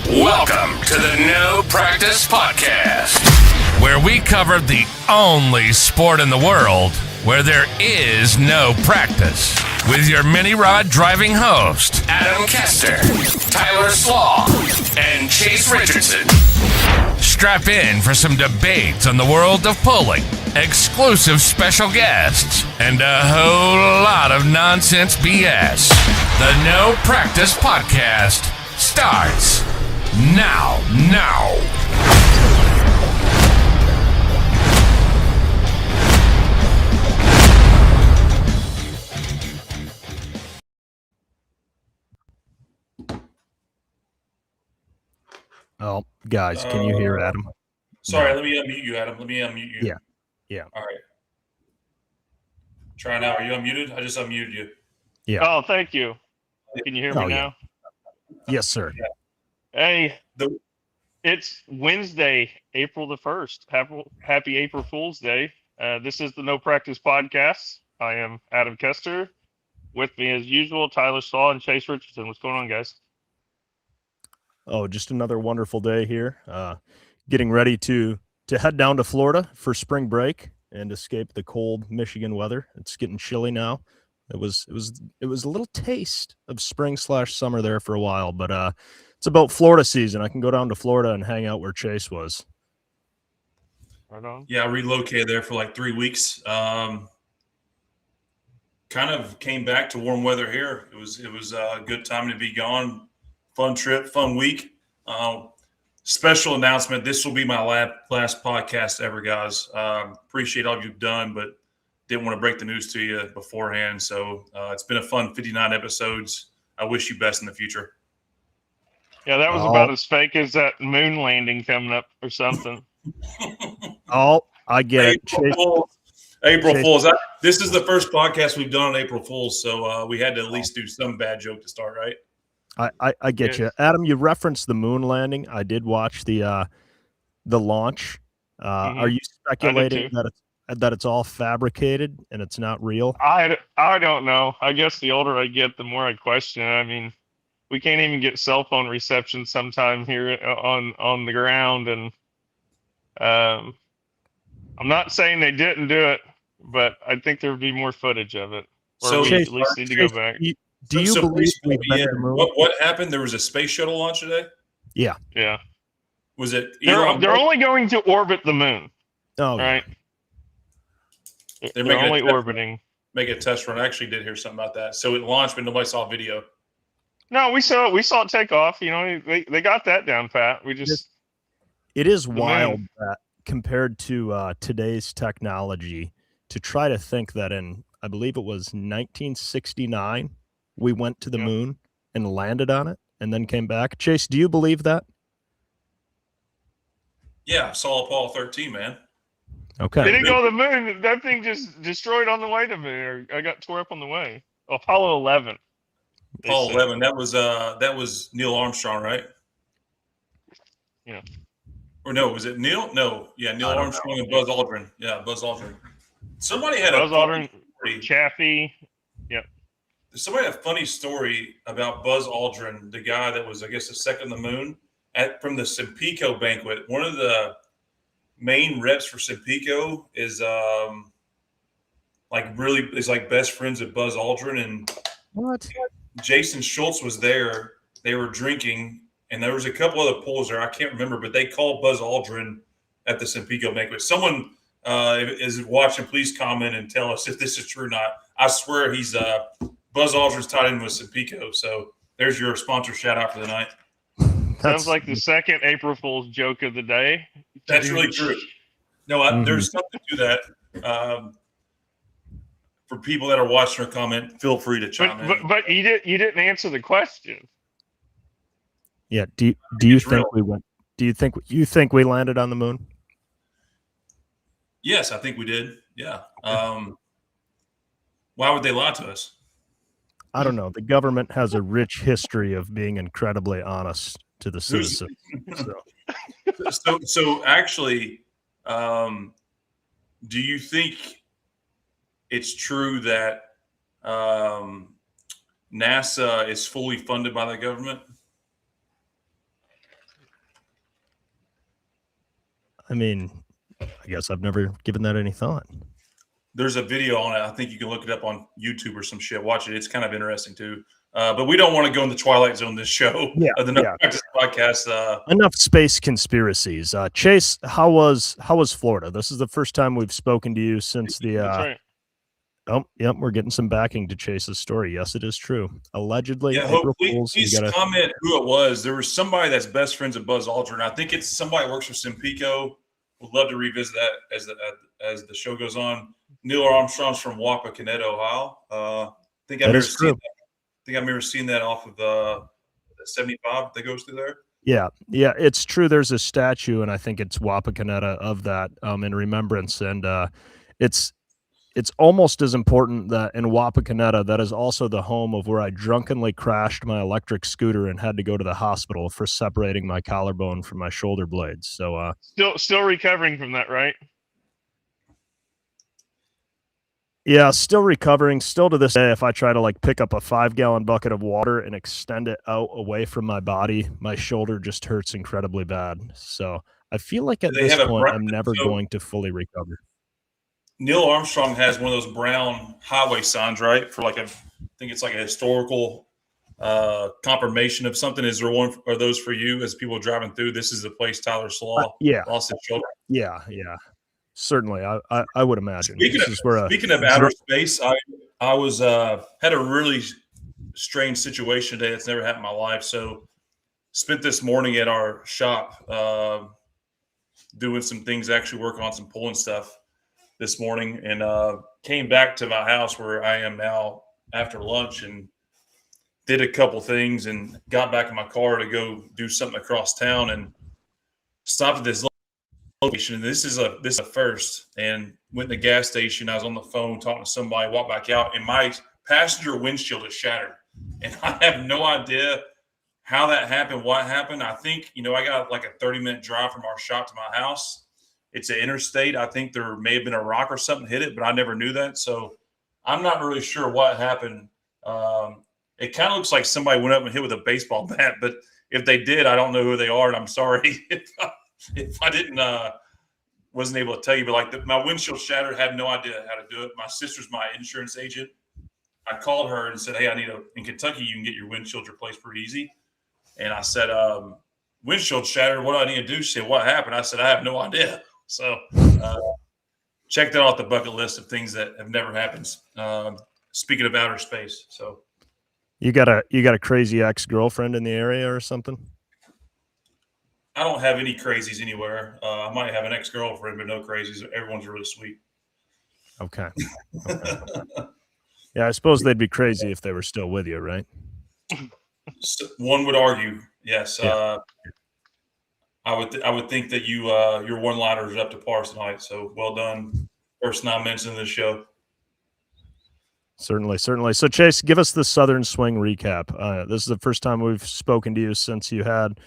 Welcome to the No Practice Podcast, where we cover the only sport in the world where there is no practice. With your mini-rod driving host, Adam Kester, Tyler Slaw, and Chase Richardson. Strap in for some debates on the world of pulling, exclusive special guests, and a whole lot of nonsense BS. The No Practice Podcast starts now. Oh, guys, can you hear Adam? Sorry, let me unmute you, Adam. Let me unmute you. Yeah. All right. Try now. Are you unmuted? I just unmuted you. Yeah. Oh, thank you. Can you hear me now? Yes, sir. Yeah. Hey, it's Wednesday, April the 1st. Happy April Fool's Day. This is the No Practice Podcast. I am Adam Kester. With me, as usual, Tyler Slaw and Chase Richardson. What's going on, guys? Oh, just another wonderful day here. Getting ready to head down to Florida for spring break and escape the cold Michigan weather. It's getting chilly now. It was a little taste of spring/summer there for a while, but it's about Florida season. I can go down to Florida and hang out where Chase was. Right on. Yeah, I relocated there for like 3 weeks. Kind of came back to warm weather here. It was a good time to be gone. Fun trip, fun week. Special announcement. This will be my last podcast ever, guys. Appreciate all you've done, but didn't want to break the news to you beforehand. So it's been a fun 59 episodes. I wish you best in the future. Yeah, that was about as fake as that moon landing coming up or something. Oh, I get it. April Fools. This is the first podcast we've done on April Fools, so we had to at least do some bad joke to start, right? I get you. Adam, you referenced the moon landing. I did watch the launch. Are you speculating that it's all fabricated and it's not real? I don't know. I guess the older I get, the more I question it. I mean, we can't even get cell phone reception sometime here on the ground, and I'm not saying they didn't do it, but I think there would be more footage of it. Or So we at least need to go back. Do you believe we've been to the moon? What happened? There was a space shuttle launch today? Yeah. Was it? They're only going to orbit the moon. Oh, right. They're only orbiting. Make a test run. I actually did hear something about that. So it launched, but nobody saw video. No, we saw it take off. You know, they got that down pat. It is wild that compared to today's technology, to try to think that in, I believe it was 1969, we went to the moon and landed on it and then came back. Chase, do you believe that? Yeah, saw Apollo 13, man. Okay. They didn't go to the moon. That thing just destroyed on the way to the moon. I got tore up on the way. Apollo 11. Apollo 11. That was Neil Armstrong, right? Yeah. Or no, was it Neil? No. Yeah, Neil Armstrong and Buzz Aldrin. Yeah, Buzz Aldrin. Somebody had Buzz Aldrin, story. Chaffee. Yep. Somebody had a funny story about Buzz Aldrin, the guy that was, I guess, the second on the moon from the Simpico banquet. One of the main reps for Simpico is like best friends with Buzz Aldrin, and what? Jason Schultz was there. They were drinking, and there was a couple other pulls there. I can't remember, but they called Buzz Aldrin at the Simpico banquet. Someone is watching, please comment and tell us if this is true or not. I swear he's Buzz Aldrin's tied in with Simpico. So there's your sponsor shout out for the night. Sounds like the second April Fool's joke of the day. That's really true. No, there's something to that. For people that are watching or comment, feel free to chime in. But you didn't answer the question. Yeah. Do you think we went? Do you think we landed on the moon? Yes, I think we did. Yeah. Why would they lie to us? I don't know. The government has a rich history of being incredibly honest to the citizens. So actually, do you think it's true that NASA is fully funded by the government? I mean, I guess I've never given that any thought. There's a video on it. I think you can look it up on YouTube or some shit. Watch it. It's kind of interesting too. But we don't want to go in the twilight zone this show. Yeah, the No Practice podcast. Enough space conspiracies. Chase, how was Florida? This is the first time we've spoken to you since the. That's right. Oh, yep, we're getting some backing to Chase's story. Yes, it is true. Allegedly, Yeah, please comment who it was. There was somebody that's best friends with Buzz Aldrin. I think it's somebody that works for Simpico. Would love to revisit that as the show goes on. Neil Armstrong's from Wapakoneta, Ohio. I think I remember seeing that off of 75 that goes through there. Yeah, it's true. There's a statue, and I think it's Wapakoneta of that in remembrance. And it's almost as important that in Wapakoneta, that is also the home of where I drunkenly crashed my electric scooter and had to go to the hospital for separating my collarbone from my shoulder blades. So still recovering from that, right? Yeah, still recovering. Still to this day, if I try to pick up a 5-gallon bucket of water and extend it out away from my body, my shoulder just hurts incredibly bad. So I feel like at this point, I'm never going to fully recover. Neil Armstrong has one of those brown highway signs, right? For I think it's like a historical confirmation of something. Is there one? Are those for you as people driving through? This is the place Tyler Slaw lost his shoulder. Yeah. Certainly, I would imagine. Speaking of outer space, I was had a really strange situation today that's never happened in my life. So spent this morning at our shop doing some things, actually working on some pulling stuff this morning, and came back to my house where I am now after lunch and did a couple things and got back in my car to go do something across town and stopped at this location. This is a first, and went to the gas station. I was on the phone talking to somebody, walked back out, and my passenger windshield is shattered. And I have no idea how that happened, what happened. I think, I got like a 30-minute drive from our shop to my house. It's an interstate. I think there may have been a rock or something hit it, but I never knew that. So I'm not really sure what happened. It kind of looks like somebody went up and hit with a baseball bat, but if they did, I don't know who they are, and I'm sorry if I didn't wasn't able to tell you. But my windshield shattered, had no idea how to do it. My sister's my insurance agent. I called her and said, "Hey, in Kentucky, you can get your windshield replaced pretty easy." And I said, "Windshield shattered. What do I need to do?" She said, "What happened?" I said, "I have no idea." So check that off the bucket list of things that have never happened. Speaking of outer space, so you got a crazy ex-girlfriend in the area or something? I don't have any crazies anywhere. I might have an ex-girlfriend, but no crazies. Everyone's really sweet. Okay. Yeah, I suppose they'd be crazy if they were still with you, right? One would argue, yes. Yeah. I would think that your one-liner is up to par tonight. So well done. First 9 minutes in this show. Certainly. So Chase, give us the Southern Swing recap. This is the first time we've spoken to you since you had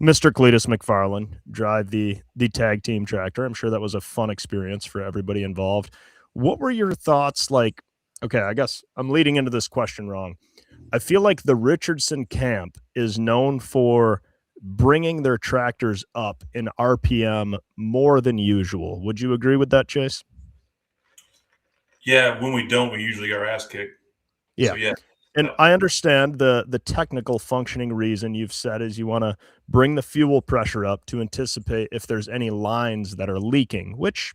Mr. Cletus McFarland drive the tag team tractor. I'm sure that was a fun experience for everybody involved. What were your thoughts like? Okay, I guess I'm leading into this question wrong. I feel like the Richardson camp is known for bringing their tractors up in RPM more than usual. Would you agree with that, Chase? Yeah, when we don't, we usually get our ass kicked. Yeah. So, yeah. And I understand the technical functioning reason you've said is you want to bring the fuel pressure up to anticipate if there's any lines that are leaking, which,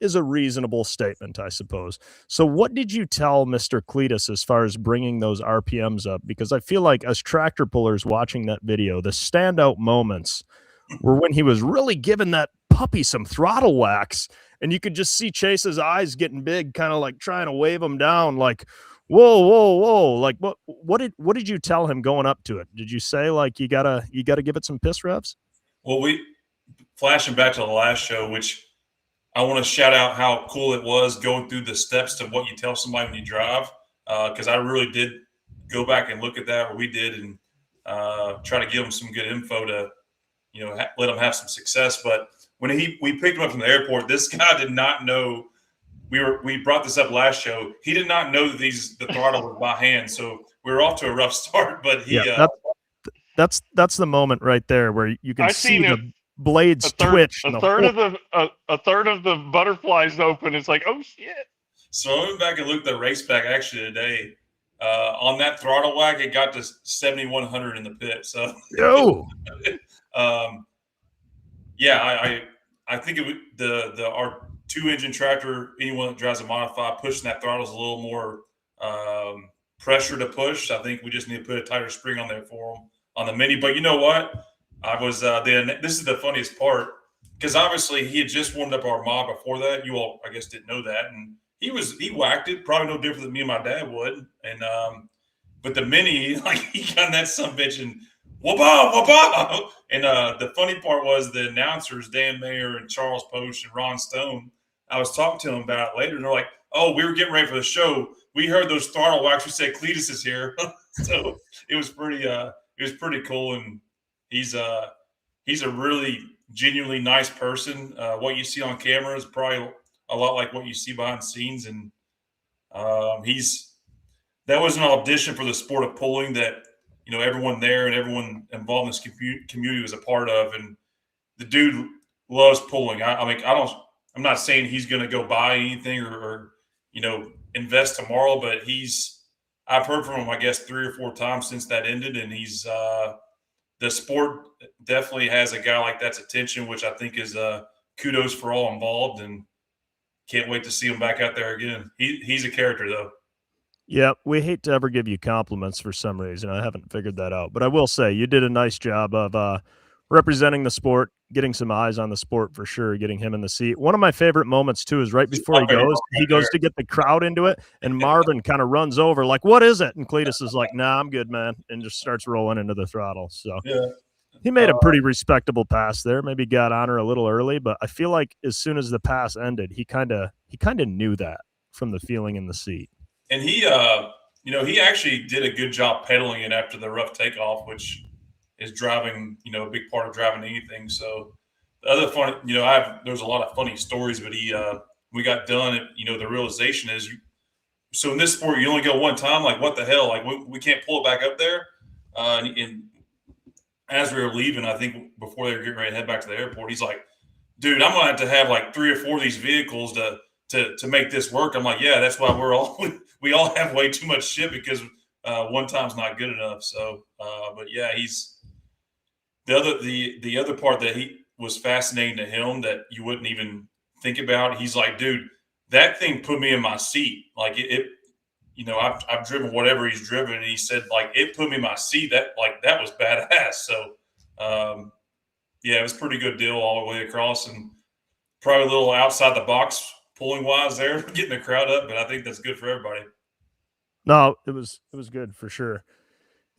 is a reasonable statement, I suppose. So what did you tell Mr. Cletus as far as bringing those RPMs up? Because I feel like as tractor pullers watching that video, the standout moments were when he was really giving that puppy some throttle wax, and you could just see Chase's eyes getting big, kind of like trying to wave him down, like, whoa, whoa, whoa. Like what did you tell him going up to it? Did you say like you gotta give it some piss revs? Well, we flashing back to the last show, which I want to shout out how cool it was going through the steps to what you tell somebody when you drive, because I really did go back and look at that, or we did, and try to give them some good info to, let them have some success. But when we picked him up from the airport, this guy did not know. We brought this up last show. He did not know that the throttle was by hand, so we were off to a rough start. But that's the moment right there where you can see the blades twitch. A third of the butterflies open. It's like, oh shit. So I went back and looked at the race back actually today. On that throttle whack, it got to 7,100 in the pit. So I think our 2-engine tractor, anyone that drives a modified, pushing that throttle is a little more pressure to push. I think we just need to put a tighter spring on there for them on the Mini. But you know what? I was this is the funniest part, because obviously he had just warmed up our mod before that. You all, I guess, didn't know that, and he whacked it probably no different than me and my dad would. And but the Mini, like, he got that sumbitch and whoop. And the funny part was the announcers, Dan Mayer and Charles Post and Ron Stone, I was talking to them about it later, and they're like, "Oh, we were getting ready for the show. We heard those throttle whacks. We said Cletus is here." So it was pretty cool, and he's a really genuinely nice person. What you see on camera is probably a lot like what you see behind the scenes, and that was an audition for the sport of pulling that everyone there and everyone involved in this community was a part of, and the dude loves pulling. I'm not saying he's going to go buy anything or invest tomorrow, but I've heard from him, I guess, 3 or 4 times since that ended, and he's the sport definitely has a guy like that's attention, which I think is kudos for all involved, and can't wait to see him back out there again. He's a character, though. Yeah, we hate to ever give you compliments for some reason. I haven't figured that out, but I will say you did a nice job of representing the sport, getting some eyes on the sport for sure, getting him in the seat. One of my favorite moments too is right before he goes to get the crowd into it, and Marvin kind of runs over like, "What is it?" And Cletus is like, "Nah, I'm good, man," and just starts rolling into the throttle. So he made a pretty respectable pass there. Maybe got on her a little early, but I feel like as soon as the pass ended, he kind of knew that from the feeling in the seat. And he actually did a good job pedaling it after the rough takeoff, which is driving, a big part of driving anything. So the other funny, there's a lot of funny stories, but we got done. The realization is, so in this sport, you only go one time. Like, what the hell? Like, we can't pull it back up there. And as we were leaving, I think before they were getting ready to head back to the airport, he's like, "Dude, I'm gonna have to have like 3 or 4 of these vehicles to make this work." I'm like, "Yeah, that's why we all have way too much shit, because one time's not good enough." So, but yeah, he's the other part that he was fascinating to him that you wouldn't even think about. He's like, "Dude, that thing put me in my seat. Like I've driven whatever he's driven," and he said, like, it put me in my seat. That was badass. So, yeah, it was a pretty good deal all the way across, and probably a little outside the box pulling wise there, getting the crowd up, but I think that's good for everybody. No, it was good for sure.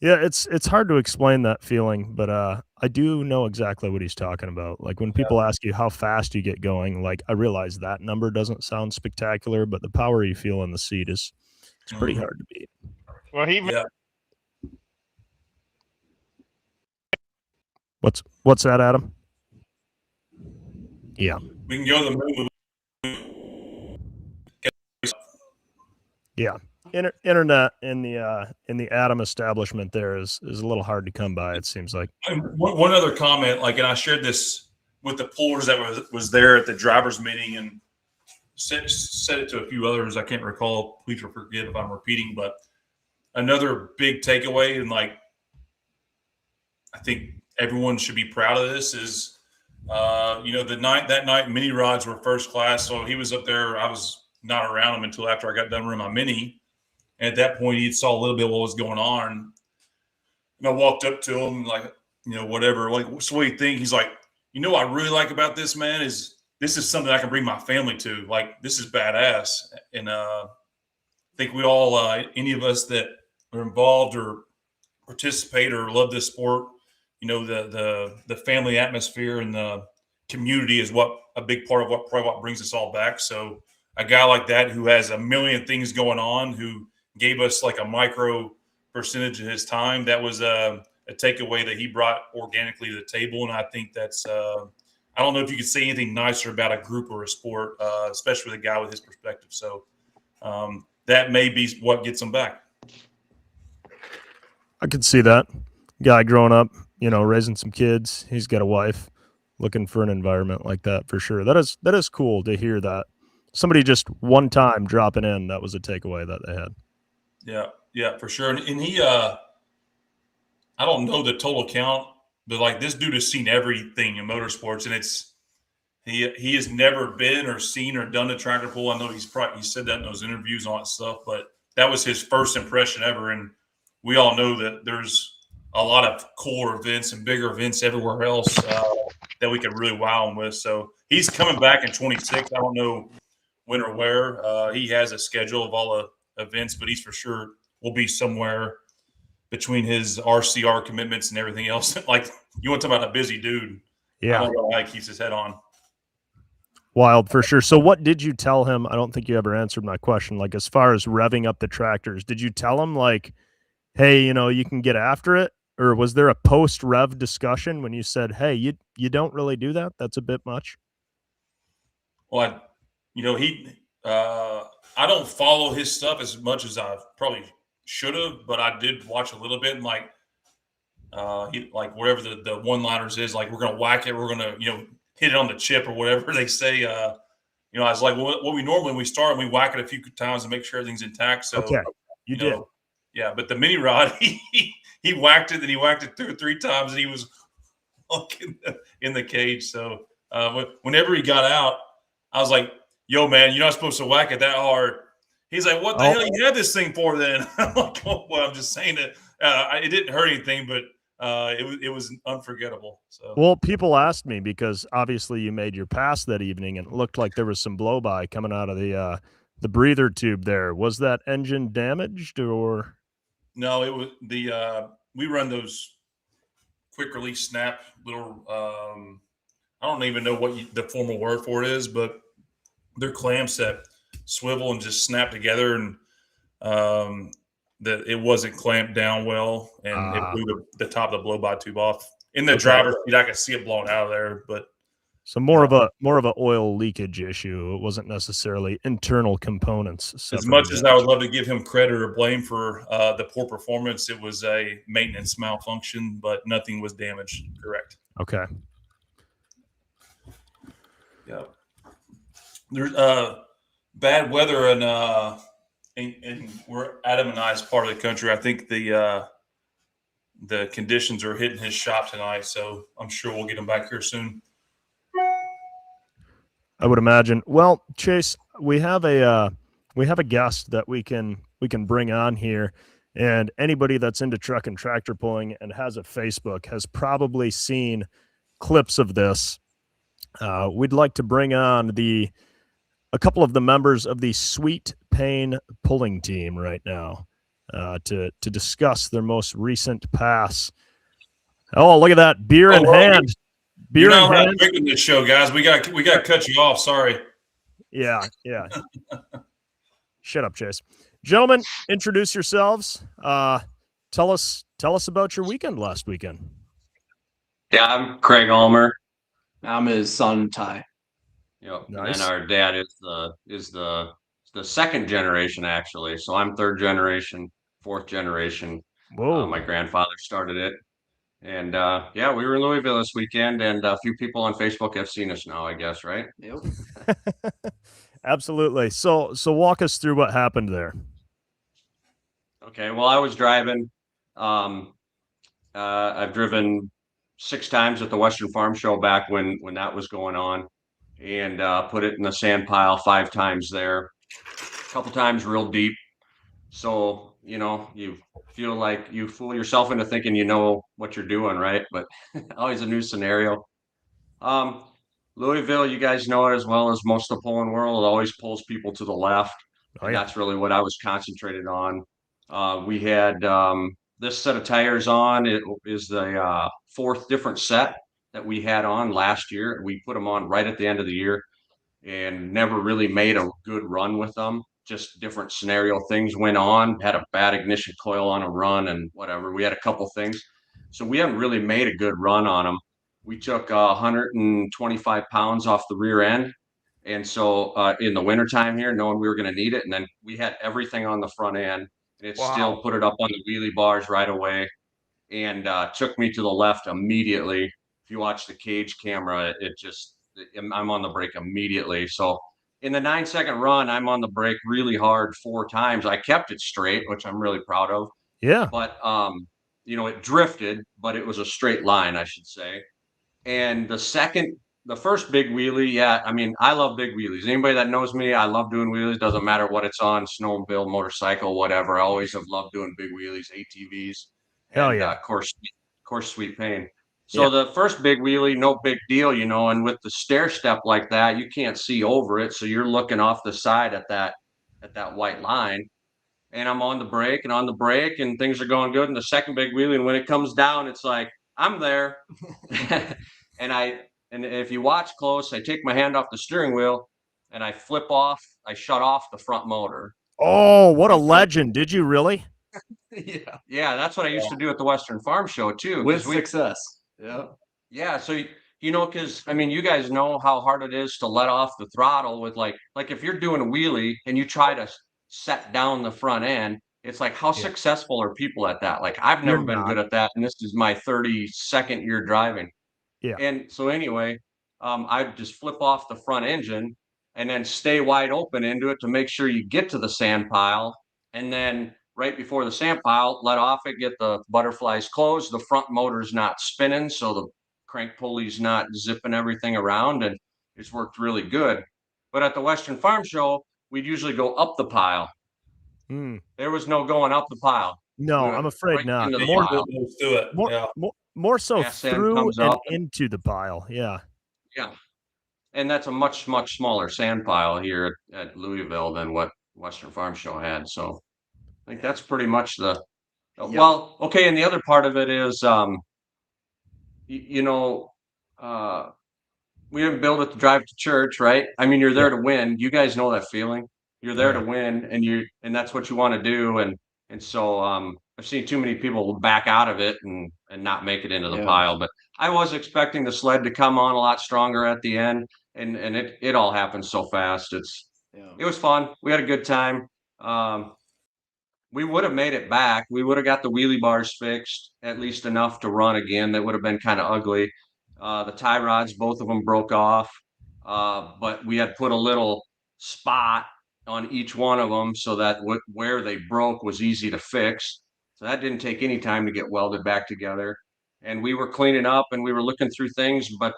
Yeah, it's hard to explain that feeling, but I do know exactly what he's talking about. Like when people ask you how fast you get going, like I realize that number doesn't sound spectacular, but the power you feel in the seat it's pretty hard to beat. Well, What's that, Adam? Yeah. We can go to the moon. Yeah. Internet in the Adam establishment there is a little hard to come by, it seems like. One other comment, and I shared this with the pullers that was there at the drivers meeting, and said it to a few others. I can't recall. Please forget if I'm repeating, but another big takeaway, and I think everyone should be proud of this, is that night mini rods were first class, so he was up there. I was not around him until after I got done running my mini. And at that point, he saw a little bit of what was going on. And I walked up to him like, whatever. Like, so what do you think? He's like, what I really like about this, man, is this is something I can bring my family to. Like, this is badass. And I think we all, any of us that are involved or participate or love this sport, the family atmosphere and the community is a big part of what brings us all back. So a guy like that who has a million things going on, who gave us like a micro percentage of his time, that was a takeaway that he brought organically to the table. And I think that's I don't know if you could say anything nicer about a group or a sport, especially with a guy with his perspective. So that may be what gets him back. I could see that. Guy growing up, raising some kids. He's got a wife, looking for an environment like that for sure. That is cool to hear that. Somebody just one time dropping in, that was a takeaway that they had. Yeah, for sure. And he, I don't know the total count, but like this dude has seen everything in motorsports, and he has never been or seen or done a tractor pull. I know he said that in those interviews and all that stuff, but that was his first impression ever. And we all know that there's a lot of cooler events and bigger events everywhere else that we could really wow him with. So he's coming back in 26. I don't know when or where. He has a schedule of all the events, but he's for sure will be somewhere between his RCR commitments and everything else. Like, you want to talk about a busy dude. Yeah. I don't know how he keeps his head on. Wild for sure. So what did you tell him? I don't think you ever answered my question. Like, as far as revving up the tractors, did you tell him like, hey, you can get after it? Or was there a post-rev discussion when you said, hey, you don't really do that? That's a bit much. Well, I don't follow his stuff as much as I probably should have, but I did watch a little bit, and like whatever the one-liners is, like, we're going to whack it, we're going to, hit it on the chip or whatever they say. I was like, well, what we normally, when we start, we whack it a few times and make sure everything's intact. So, okay, you did. Yeah, but the mini rod, he whacked it, and he whacked it 2 or 3 times, and he was in the cage. So whenever he got out, I was like, yo, man, you're not supposed to whack it that hard. He's like, what the hell you had this thing for then? I'm like, oh, well, I'm just saying that it didn't hurt anything, but it was unforgettable. So, well, people asked me because obviously you made your pass that evening, and it looked like there was some blow by coming out of the breather tube there. Was that engine damaged or? No, it was we run those quick release snap little. I don't even know what the formal word for it is, but they're clamps that swivel and just snap together, and that it wasn't clamped down well, and it blew the top of the blow by tube off. In the driver's seat, I could see it blowing out of there, but so more of a oil leakage issue. It wasn't necessarily internal components. As much as I would love to give him credit or blame for the poor performance, it was a maintenance malfunction, but nothing was damaged. Correct. Okay. Yeah. There's bad weather and we're Adam and I's part of the country. I think the conditions are hitting his shop tonight, so I'm sure we'll get him back here soon. I would imagine. Well, Chase, we have a guest that we can bring on here, and anybody that's into truck and tractor pulling and has a Facebook has probably seen clips of this. We'd like to bring on a couple of the members of the Sweet Pain pulling team right now to discuss their most recent pass. Oh, look at that beer in hand. Beer in hand. Drinking this show, guys. We got to cut you off. Sorry. Yeah. Shut up, Chase. Gentlemen, introduce yourselves. Tell us about your weekend last weekend. Yeah, I'm Craig Ulmer. I'm his son, Ty. Yep. Nice. And our dad is the second generation, actually. So I'm third generation, fourth generation. Whoa. My grandfather started it. And yeah, we were in Louisville this weekend, and a few people on Facebook have seen us now, I guess, right? Yep. Absolutely. So walk us through what happened there. Okay. Well, I was driving. I've driven 6 times at the Western Farm Show back when that was going on, and put it in the sand pile 5 times there, a couple times real deep. So, you feel like you fool yourself into thinking you know what you're doing, right? But always a new scenario. Um, Louisville, you guys know it as well as most of the pulling world. It always pulls people to the left, Oh, and yeah. that's really what I was concentrated on. We had this set of tires on. It is the 4th different set that we had on last year. We put them on right at the end of the year and never really made a good run with them. Just different scenario things went on, had a bad ignition coil on a run and whatever. We had a couple things. So we haven't really made a good run on them. We took 125 pounds off the rear end. And so in the wintertime here, knowing we were going to need it, and then we had everything on the front end, and it still put it up on the wheelie bars right away and took me to the left immediately. If you watch the cage camera, I'm on the brake immediately. So in the 9-second run, I'm on the brake really hard 4 times. I kept it straight, which I'm really proud of. Yeah. But it drifted, but it was a straight line, I should say. And the first big wheelie, yeah, I mean, I love big wheelies. Anybody that knows me, I love doing wheelies. Doesn't matter what it's on, snowmobile, motorcycle, whatever. I always have loved doing big wheelies, ATVs, Hell and yeah. of course, sweet pain. So the first big wheelie, no big deal, and with the stair step like that, you can't see over it, so you're looking off the side at that white line. And I'm on the brake, and things are going good. And the second big wheelie, and when it comes down, it's like I'm there. And if you watch close, I take my hand off the steering wheel and I shut off the front motor. Oh, what a legend. Did you really? Yeah, that's what I used to do at the Western Farm Show too. With success. Yeah. Yeah, so because I mean, you guys know how hard it is to let off the throttle with like if you're doing a wheelie and you try to set down the front end, it's like how successful are people at that? Like I've never been good at that, and this is my 32nd year driving. Yeah. And so anyway, I just flip off the front engine and then stay wide open into it to make sure you get to the sand pile. And then right before the sand pile, let off it, get the butterflies closed. The front motor's not spinning, so the crank pulley's not zipping everything around, and it's worked really good. But at the Western Farm Show, we'd usually go up the pile. There was no going up the pile. No, I'm afraid right not. into the More pile. goes through it. Yeah. More so Yeah, sand through comes and up. into the pile. Yeah. Yeah. And that's a much, much smaller sand pile here at Louisville than what Western Farm Show had. So I think that's pretty much well, okay. And the other part of it is, we didn't build it to drive to church, right? I mean, you're there to win. You guys know that feeling. You're there to win, and that's what you want to do. And so I've seen too many people back out of it and not make it into the pile. But I was expecting the sled to come on a lot stronger at the end, and it all happened so fast. It was fun. We had a good time. We would have made it back. We would have got the wheelie bars fixed, at least enough to run again. That would have been kind of ugly. The tie rods, both of them broke off, but we had put a little spot on each one of them so that where they broke was easy to fix. So that didn't take any time to get welded back together. And we were cleaning up and we were looking through things, but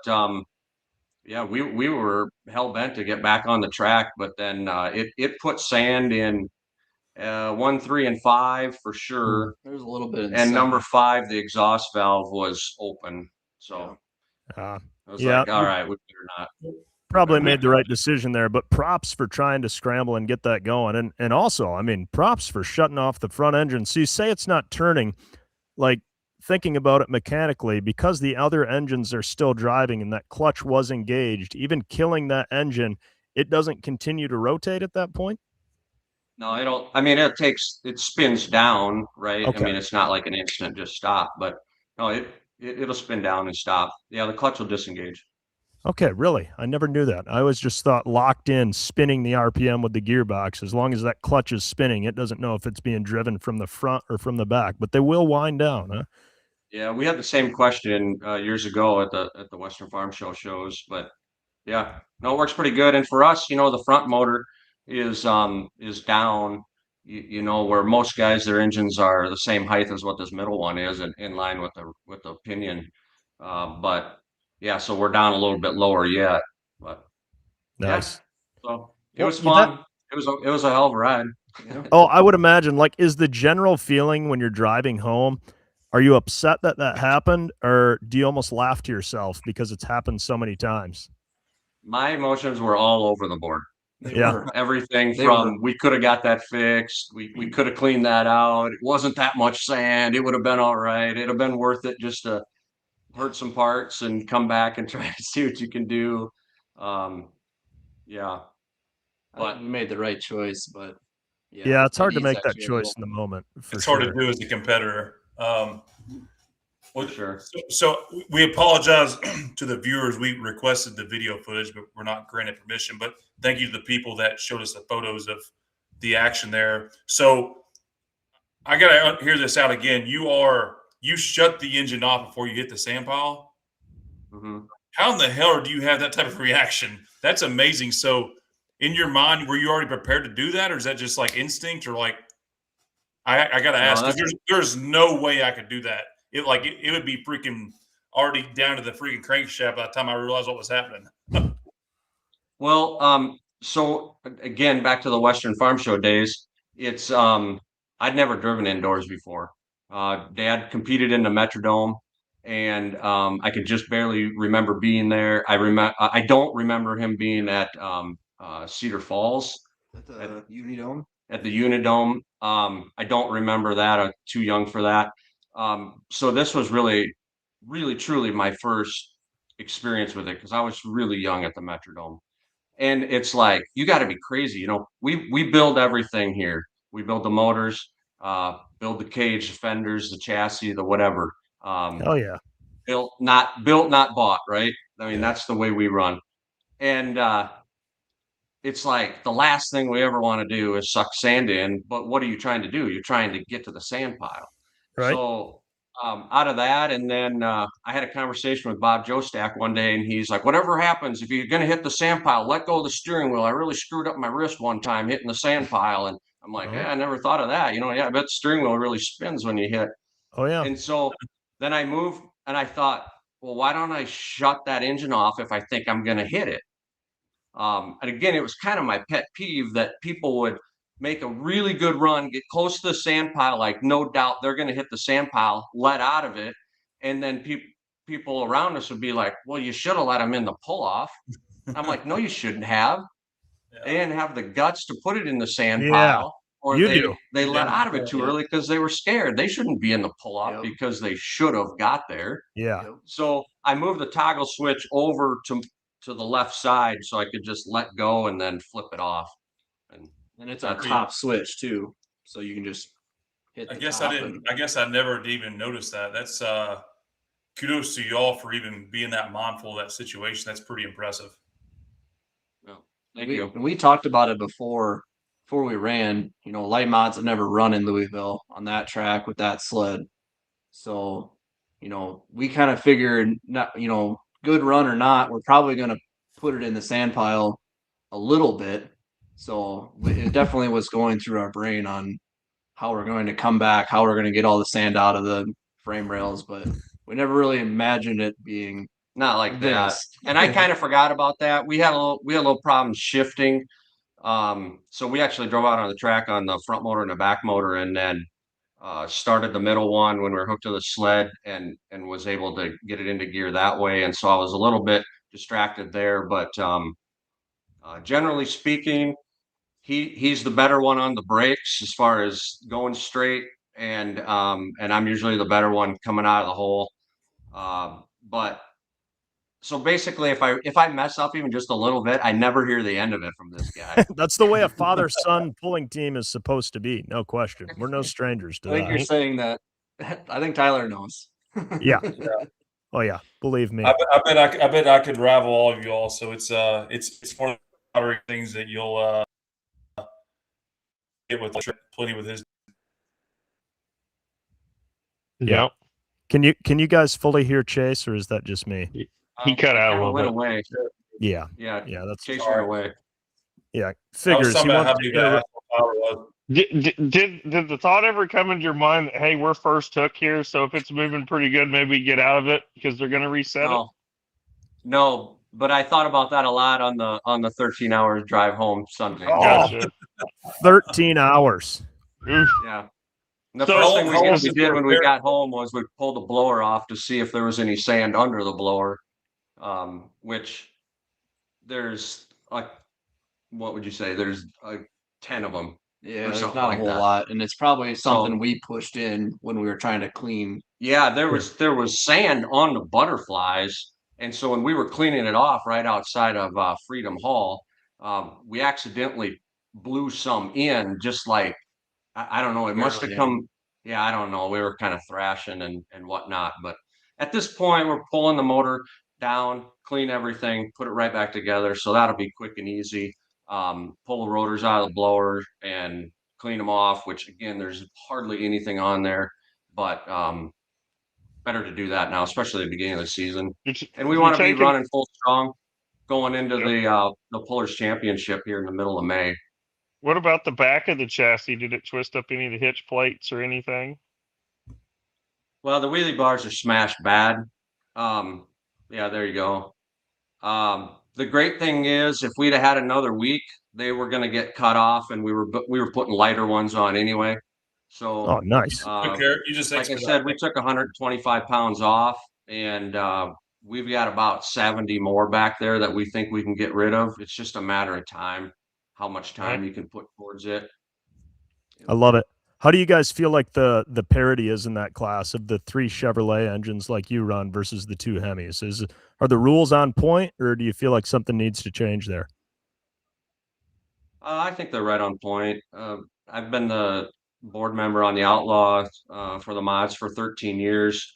we were hell bent to get back on the track. But then it put sand in 1, 3, and 5 for sure. There's a little bit. And number 5, the exhaust valve was open. So I was like, all right, we better not. Probably made the right decision there, but props for trying to scramble and get that going. And also, I mean, props for shutting off the front engine. So you say it's not turning, like thinking about it mechanically, because the other engines are still driving and that clutch was engaged, even killing that engine, it doesn't continue to rotate at that point? No, I don't. I mean, it spins down, right? Okay. I mean, it's not like an instant just stop, but no, it'll spin down and stop. Yeah, the clutch will disengage. Okay, really? I never knew that. I always just thought locked in, spinning the RPM with the gearbox. As long as that clutch is spinning, it doesn't know if it's being driven from the front or from the back, but they will wind down, huh? Yeah, we had the same question years ago at the Western Farm Show shows, but yeah, no, it works pretty good. And for us, the front motor is down, where most guys, their engines are the same height as what this middle one is, and in line with the pinion. But yeah, so we're down a little bit lower yet. But Nice. yeah, so it Well, was fun. It was a hell of a ride. Oh, I would imagine. Like, is the general feeling when you're driving home? Are you upset that happened, or do you almost laugh to yourself because it's happened so many times? My emotions were all over the board. They Yeah. were everything from we could have got that fixed. We could have cleaned that out. It wasn't that much sand. It would have been all right. It'd have been worth it just to hurt some parts and come back and try to see what you can do. Yeah. I think we made the right choice, but Yeah, it's hard to needs make that extra choice little- in the moment. For It's sure. hard to do as a competitor. Well, sure. So we apologize to the viewers. We requested the video footage, but we're not granted permission. But thank you to the people that showed us the photos of the action there. So I got to hear this out again. You shut the engine off before you hit the sand pile. Mm-hmm. How in the hell do you have that type of reaction? That's amazing. So in your mind, were you already prepared to do that, or is that just like instinct, or like I got to ask, because there's no way I could do that. It would be freaking already down to the freaking crankshaft by the time I realized what was happening. Well, so again, back to the Western Farm Show days. It's I'd never driven indoors before. Dad competed in the Metrodome, and I could just barely remember being there. I don't remember him being at Cedar Falls At the Unidome. at the Unidome. I don't remember that. I'm too young for that. So this was really, really, truly my first experience with it because I was really young at the Metrodome. And it's like, you got to be crazy. You know, we build everything here. We build the motors, build the cage, the fenders, the chassis, the whatever. Oh yeah. Built, not bought, right? I mean, that's the way we run. And it's like the last thing we ever want to do is suck sand in. But what are you trying to do? You're trying to get to the sand pile. Right. So out of that, and then I had a conversation with Bob Jostack one day, and he's like, "Whatever happens, if you're going to hit the sand pile, let go of the steering wheel. I really screwed up my wrist one time hitting the sand pile." And I'm like, "Yeah, I never thought of that. You know, yeah, I bet the steering wheel really spins when you hit." Oh yeah. And so then I moved, and I thought, well, why don't I shut that engine off if I think I'm going to hit it? And again, it was kind of my pet peeve that people would make a really good run, get close to the sand pile, like no doubt they're going to hit the sand pile, let out of it, and then people around us would be like, "Well, you should have let them in the pull off." I'm like, "No, you shouldn't have. They didn't have the guts to put it in the sand pile, or you they do. they let out of it too early because they were scared. They shouldn't be in the pull off because they should have got there." Yeah. So I moved the toggle switch over to the left side so I could just let go and then flip it off. And it's a top switch too, so you can just hit the top. I guess I never even noticed that. That's kudos to y'all for even being that mindful of that situation. That's pretty impressive. Thank you. And we talked about it before we ran. You know, light mods have never run in Louisville on that track with that sled. So, you know, we kind of figured, not, you know, good run or not, we're probably going to put it in the sand pile a little bit. So it definitely was going through our brain on how we're going to come back, how we're going to get all the sand out of the frame rails, but we never really imagined it being not like this. that. And I kind of forgot about that. We had a little problem shifting. So we actually drove out on the track on the front motor and the back motor, and then started the middle one when we were hooked to the sled, and was able to get it into gear that way. And so I was a little bit distracted there, but generally speaking, he's the better one on the brakes as far as going straight, and I'm usually the better one coming out of the hole. But so basically, if I mess up even just a little bit, I never hear the end of it from this guy. That's the way a father-son pulling team is supposed to be. No question. We're no strangers to I think that. you're saying that. I think Tyler knows. Yeah. Oh yeah. Believe me. I bet I could rival all of you all. So it's one of the things that you'll get with plenty with his. Yeah. Can you guys fully hear Chase, or is that just me? He cut out a little went bit. away. Yeah. Yeah. Yeah. That's Chase went away. yeah. I was Figures. talking He about how wants big to that power was. Did the thought ever come into your mind that, hey, we're first hook here, so if it's moving pretty good, maybe get out of it because they're going to reset it? No, but I thought about that a lot on the 13 hours drive home Sunday. Oh, Gotcha. 13 hours. Oof. Yeah. And the So- first thing How long we is did the when we repair? got home was we pulled the blower off to see if there was any sand under the blower, which there's like, what would you say? There's like 10 of them. Yeah, Or there's something not a like whole that. lot, and it's probably something So- we pushed in when we were trying to clean. Yeah, there was sand on the butterflies, and so when we were cleaning it off right outside of Freedom Hall, we accidentally blew some in, just like I don't know, it must have Barely come. Yeah, I don't know. We were kind of thrashing and whatnot, but at this point, we're pulling the motor down, clean everything, put it right back together. So that'll be quick and easy. Pull the rotors out of the blower and clean them off. Which again, there's hardly anything on there, but better to do that now, especially at the beginning of the season. And we You're want to be taking- running full strong going into Yep. the Pullers Championship here in the middle of May. What about the back of the chassis? Did it twist up any of the hitch plates or anything? Well, the wheelie bars are smashed bad. Yeah, there you go. The great thing is, if we'd have had another week, they were going to get cut off, and we were putting lighter ones on anyway. So, Oh, nice. You just like I expedite said, we that. took 125 pounds off, and we've got about 70 more back there that we think we can get rid of. It's just a matter of time, how much time you can put towards it. I love it. How do you guys feel like the parity is in that class of the 3 Chevrolet engines like you run versus the 2 Hemis? Are the rules on point, or do you feel like something needs to change there? I think they're right on point. I've been the board member on the Outlaw for the mods for 13 years,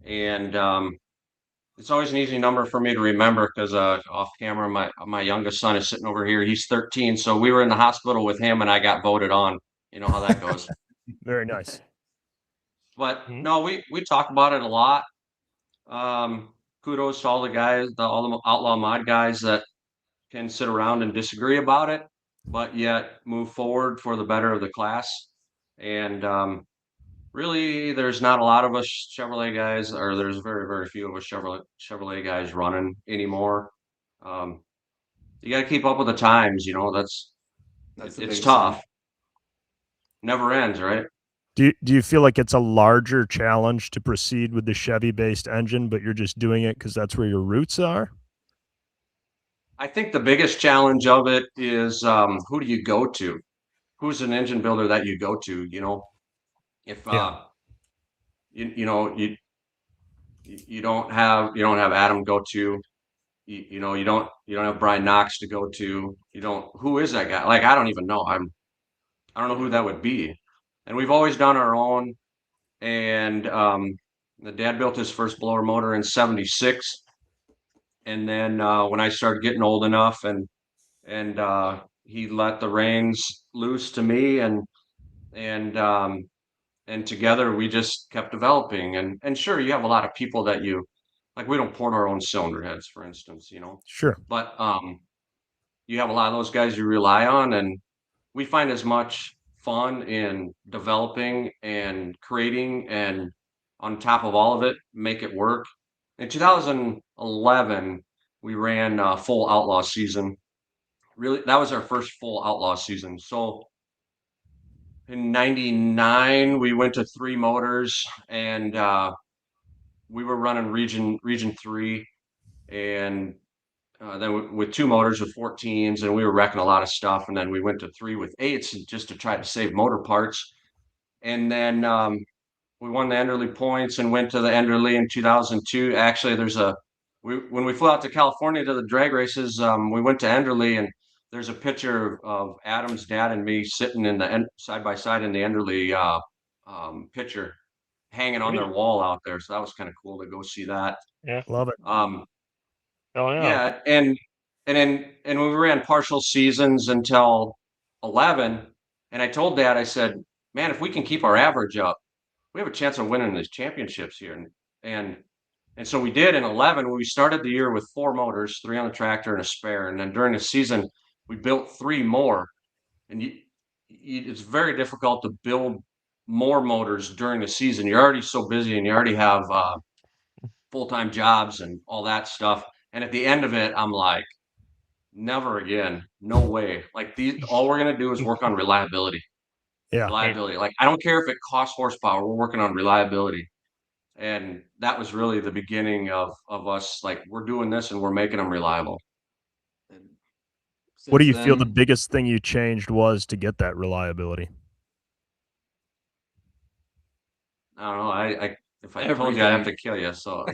and it's always an easy number for me to remember because off camera, my youngest son is sitting over here. He's 13, so we were in the hospital with him, and I got voted on. You know how that goes. Very nice. But no, we talk about it a lot. Kudos to all the guys, all the Outlaw mod guys that can sit around and disagree about it, but yet move forward for the better of the class. And really, there's not a lot of us Chevrolet guys, or there's very, very few of us Chevrolet guys running anymore. You got to keep up with the times, That's the it's biggest tough. thing. Never ends, right? Do you feel like it's a larger challenge to proceed with the Chevy-based engine, but you're just doing it because that's where your roots are? I think the biggest challenge of it is who do you go to? Who's an engine builder that you go to? If you know you don't have Adam go to, you don't have Brian Knox to go to. Who is that guy? Like I don't even know. I don't know who that would be. And we've always done our own. And the dad built his first blower motor in '76. And then when I started getting old enough and he let the reins loose to me and together we just kept developing and sure you have a lot of people that you like we don't port our own cylinder heads for instance Sure. but you have a lot of those guys you rely on and we find as much fun in developing and creating and on top of all of it make it work. In 2011 we ran a full outlaw season. Really, that was our first full outlaw season. So in '99, we went to 3 motors, and we were running region 3, and then with 2 motors with 14s, and we were wrecking a lot of stuff. And then we went to 3 with 8s just to try to save motor parts. And then we won the Enderley points and went to the Enderley in 2002. Actually, when we flew out to California to the drag races, we went to Enderley and there's a picture of Adam's dad and me sitting in the side by side in the Enderley picture hanging on their wall out there. So that was kind of cool to go see that. Yeah. Love it. Oh yeah. Yeah, and we ran partial seasons until 11. And I told Dad, I said, man, if we can keep our average up, we have a chance of winning these championships here. And so we did in 11. We started the year with 4 motors, 3 on the tractor and a spare. And then during the season, we built 3 more. And it's very difficult to build more motors during the season. You're already so busy and you already have full-time jobs and all that stuff. And at the end of it, I'm like, never again. No way. Like all we're gonna do is work on reliability. Yeah. Reliability. Like I don't care if it costs horsepower, we're working on reliability. And that was really the beginning of us like we're doing this and we're making them reliable. And What do since you feel the then, biggest thing you changed was to get that reliability? I don't know. I if I told you I'd have to kill you, so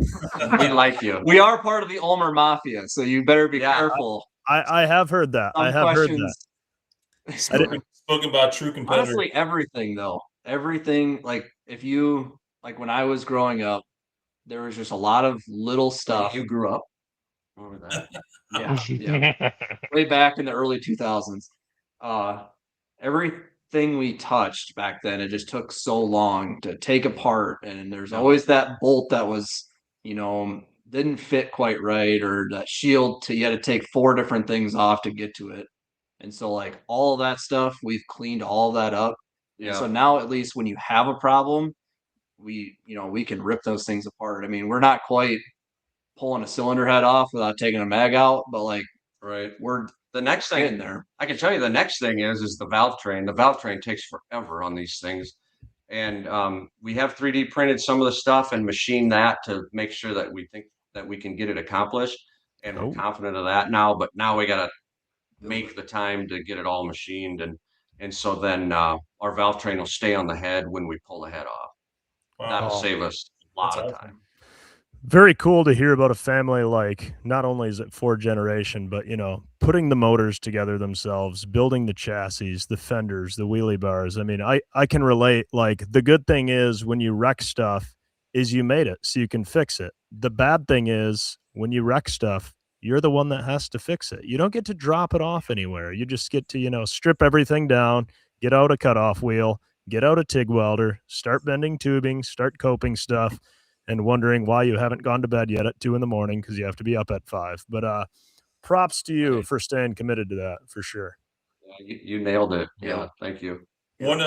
we like you. we are part of the Ulmer Mafia, so you better be careful. I have heard that. I have heard that. Spoken about true competitor. Honestly, everything though. Everything, like if you like when I was growing up, there was just a lot of little stuff. You grew up. Remember that? Yeah. Way back in the early 2000s. Everything we touched back then, it just took so long to take apart. And there's always that bolt that was, didn't fit quite right, or that shield you had to take 4 different things off to get to it. And so like all of that stuff, we've cleaned all that up. And so now at least when you have a problem, we can rip those things apart. I mean, we're not quite pulling a cylinder head off without taking a mag out, but like we're the next thing in there. I can tell you the next thing is the valve train. The valve train takes forever on these things. And we have 3D printed some of the stuff and machined that to make sure that we think that we can get it accomplished. And we're confident of that now, but now we got to make the time to get it all machined. And so then our valve train will stay on the head when we pull the head off. Wow. That'll save us a lot of time. Very cool to hear about a family like not only is it 4th generation, but putting the motors together themselves, building the chassis, the fenders, the wheelie bars. I mean, I can relate. Like the good thing is when you wreck stuff is you made it so you can fix it. The bad thing is when you wreck stuff, you're the one that has to fix it. You don't get to drop it off anywhere. You just get to, strip everything down, get out a cutoff wheel, get out a TIG welder, start bending tubing, start coping stuff, and wondering why you haven't gone to bed yet at 2 a.m. because you have to be up at 5. But props to you for staying committed to that for sure. Yeah, you nailed it. Yeah, thank you. One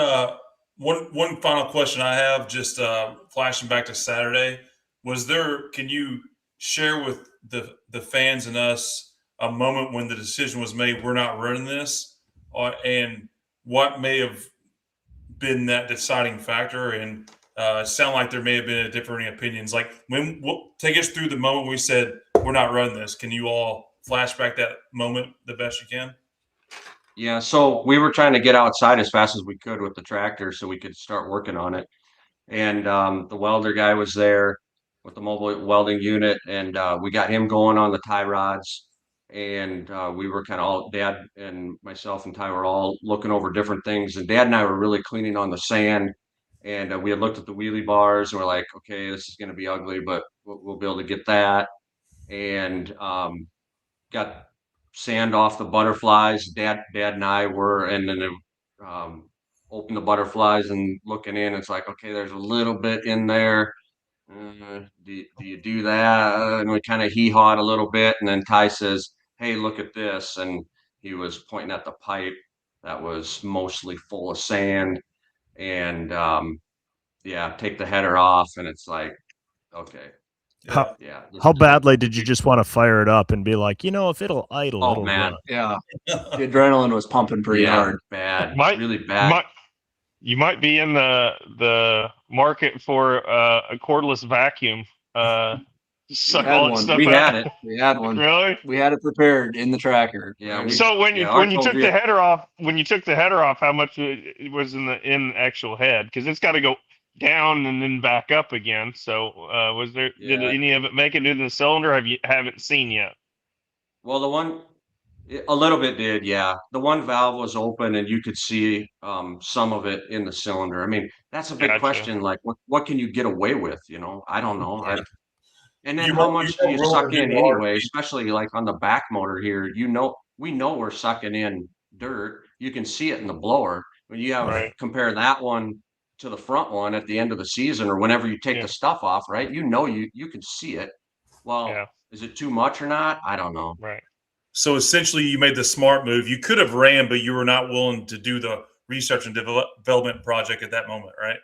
final question I have, just flashing back to Saturday, can you share with the fans and us a moment when the decision was made, we're not running this, and what may have been that deciding factor? And sound like there may have been differing opinions. Like take us through the moment we said we're not running this. Can you all flashback that moment the best you can? Yeah, so we were trying to get outside as fast as we could with the tractor so we could start working on it. And the welder guy was there with the mobile welding unit, and we got him going on the tie rods. And we were kind of all, Dad and myself and Ty were all looking over different things. And Dad and I were really cleaning on the sand. And we had looked at the wheelie bars and we're like, okay, this is going to be ugly, but we'll be able to get that. And got sand off the butterflies. Dad and I were, and then open the butterflies and looking in. It's like, okay, there's a little bit in there. Do you do that? And we kind of hee-hawed a little bit. And then Ty says, hey, look at this. And he was pointing at the pipe that was mostly full of sand. And take the header off. And it's like, okay. How badly did you just want to fire it up and be like, if it'll idle, it'll man. run. Yeah. The adrenaline was pumping pretty hard. Bad. Really bad. You might be in the market for a cordless vacuum. Suck all that stuff we out. had it. We had one. Really? We had it prepared in the tracker. Yeah. So when you took the header off, how much it was in the actual head? Because it's got to go down and then back up again. So did any of it make it into the cylinder? Haven't seen yet? Well, a little bit did, yeah. The one valve was open and you could see some of it in the cylinder. I mean, that's a big question. Like, what can you get away with? I don't know. And then how much do you suck in anyway? Especially like on the back motor here. We know we're sucking in dirt. You can see it in the blower. When you compare that one to the front one at the end of the season or whenever you take the stuff off, right? You can see it. Well, is it too much or not? I don't know. Right. So essentially you made the smart move. You could have ran, but you were not willing to do the research and development project at that moment, right?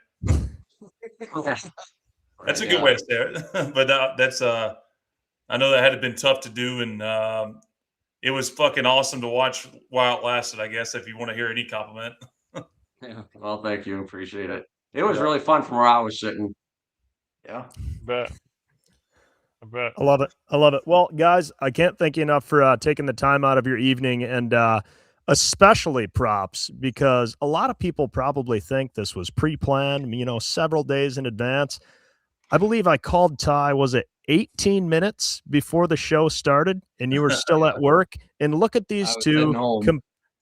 That's a good way to say it. But that's I know that had been tough to do, and it was fucking awesome to watch while it lasted, I guess, if you want to hear any compliment. Yeah. Well, thank you. Appreciate it. It was really fun from where I was sitting. Yeah. Bet. I bet. I love it. I love it. Well, guys, I can't thank you enough for taking the time out of your evening, and especially props, because a lot of people probably think this was pre-planned, several days in advance. I believe I called Ty, was it 18 minutes before the show started, and you were still at work? And look at these two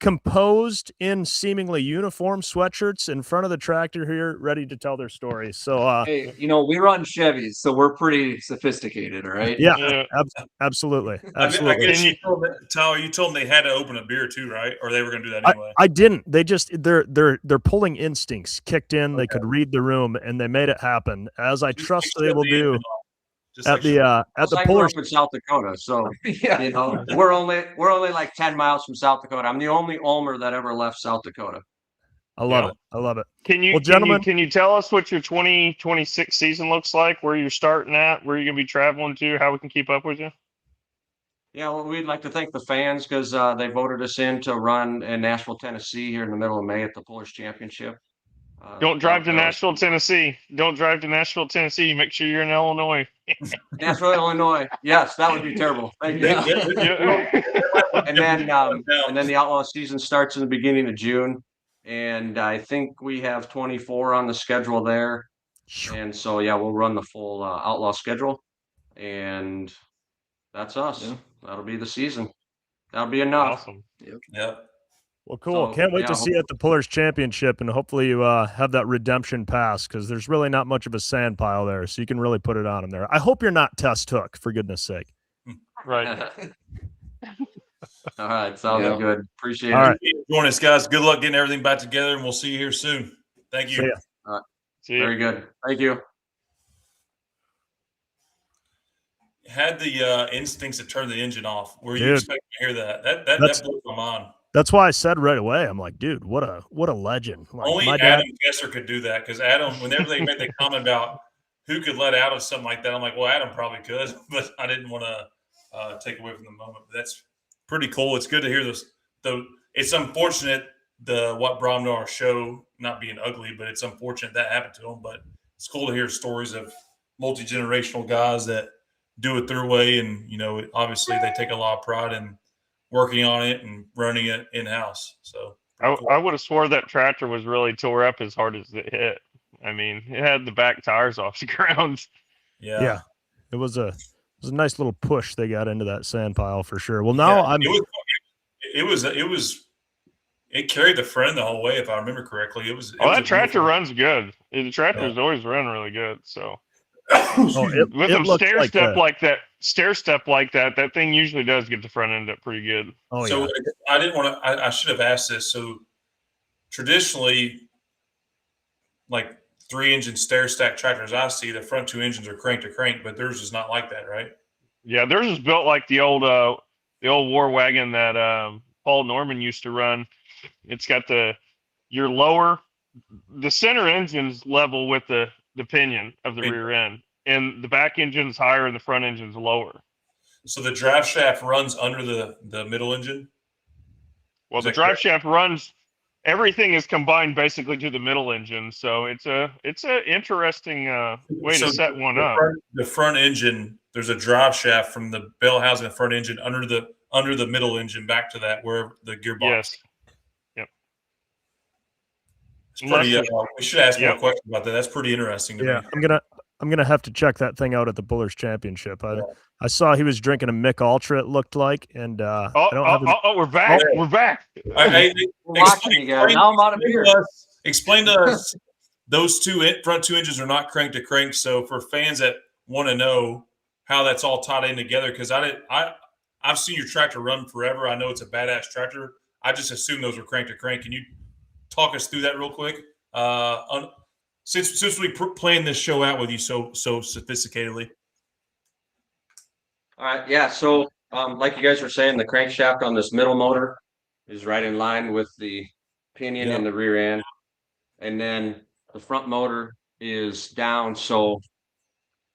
composed in seemingly uniform sweatshirts in front of the tractor here, ready to tell their stories. So, hey, we run Chevys, so we're pretty sophisticated, all right? Yeah. Absolutely. I guess you told them they had to open a beer too, right? Or they were going to do that anyway. I didn't. They just their pulling instincts kicked in. Okay. They could read the room, and they made it happen, as I trust they will do. At the Pullers in South Dakota, so we're only like 10 miles from South Dakota. I'm the only Ulmer that ever left South Dakota. I love it. I love it. Can you, can you tell us what your 2026 season looks like? Where you're starting at? Where you're going to be traveling to? How we can keep up with you? Yeah, well, we'd like to thank the fans because they voted us in to run in Nashville, Tennessee, here in the middle of May at the Pullers Championship. Don't drive to Nashville, Tennessee. Don't drive to Nashville, Tennessee. Make sure you're in Illinois. Nashville, Illinois. Yes, that would be terrible. Thank you. And then the Outlaw season starts in the beginning of June, and I think we have 24 on the schedule there. And so we'll run the full Outlaw schedule, and that's us. Yeah. That'll be the season. That'll be enough. Awesome. Yep. Well, cool. So, can't wait to see you at the Pullers Championship, and hopefully you have that redemption pass, because there's really not much of a sand pile there, so you can really put it on them there. I hope you're not Test Hook, for goodness sake. Right. All right. Sounds good. Appreciate All it. Right. Join us, guys. Good luck getting everything back together, and we'll see you here soon. Thank you. See ya. All right. See ya. Very good. Thank you. Had the instincts to turn the engine off. Were you expecting to hear that? That blew my mind. That's why I said right away, I'm like, dude, what a legend. Like, only Adam Kessler could do that, because Adam, whenever they made the comment about who could let out of something like that, I'm like, well, Adam probably could, but I didn't want to take away from the moment. But that's pretty cool. It's good to hear this. Though it's unfortunate what brought him to our show not being ugly, but it's unfortunate that happened to him. But it's cool to hear stories of multi-generational guys that do it their way, and obviously they take a lot of pride in working on it and running it in-house. So I would have swore that tractor was really tore up as hard as it hit. I mean, it had the back tires off the ground. Yeah. It was a nice little push they got into that sand pile for sure. Well, now it carried the friend the whole way, if I remember correctly. That tractor runs good. The tractor's always run really good. So with them stair step like that, that thing usually does get the front end up pretty good. So I didn't want to. I should have asked this. So traditionally, like 3-engine stair stack tractors I see, the front 2 engines are crank to crank, but theirs is not like that, right? Yeah, theirs is built like the old war wagon that Paul Norman used to run. It's got the center engine's level with the pinion of the rear end, and the back engine's higher and the front engine's lower. So the drive shaft runs under the middle engine? Well, the drive shaft runs, everything is combined basically to the middle engine. So it's a interesting way to set one up. The front engine, there's a drive shaft from the bell housing the front engine under the middle engine back to that where the gearbox. Yes. It's pretty. We should ask more questions about that. That's pretty interesting to me. I'm gonna have to check that thing out at the Pullers Championship. I saw he was drinking a Mick Ultra, it looked like, and we're back. We're back. Explain to us those front 2 engines are not crank to crank. So for fans that want to know how that's all tied in together, because I've seen your tractor run forever. I know it's a badass tractor. I just assumed those were crank to crank. Can you talk us through that real quick? Since we planned this show out with you so sophisticatedly. All right. Yeah. So like you guys were saying, the crankshaft on this middle motor is right in line with the pinion Yep. in the rear end. And then the front motor is down. So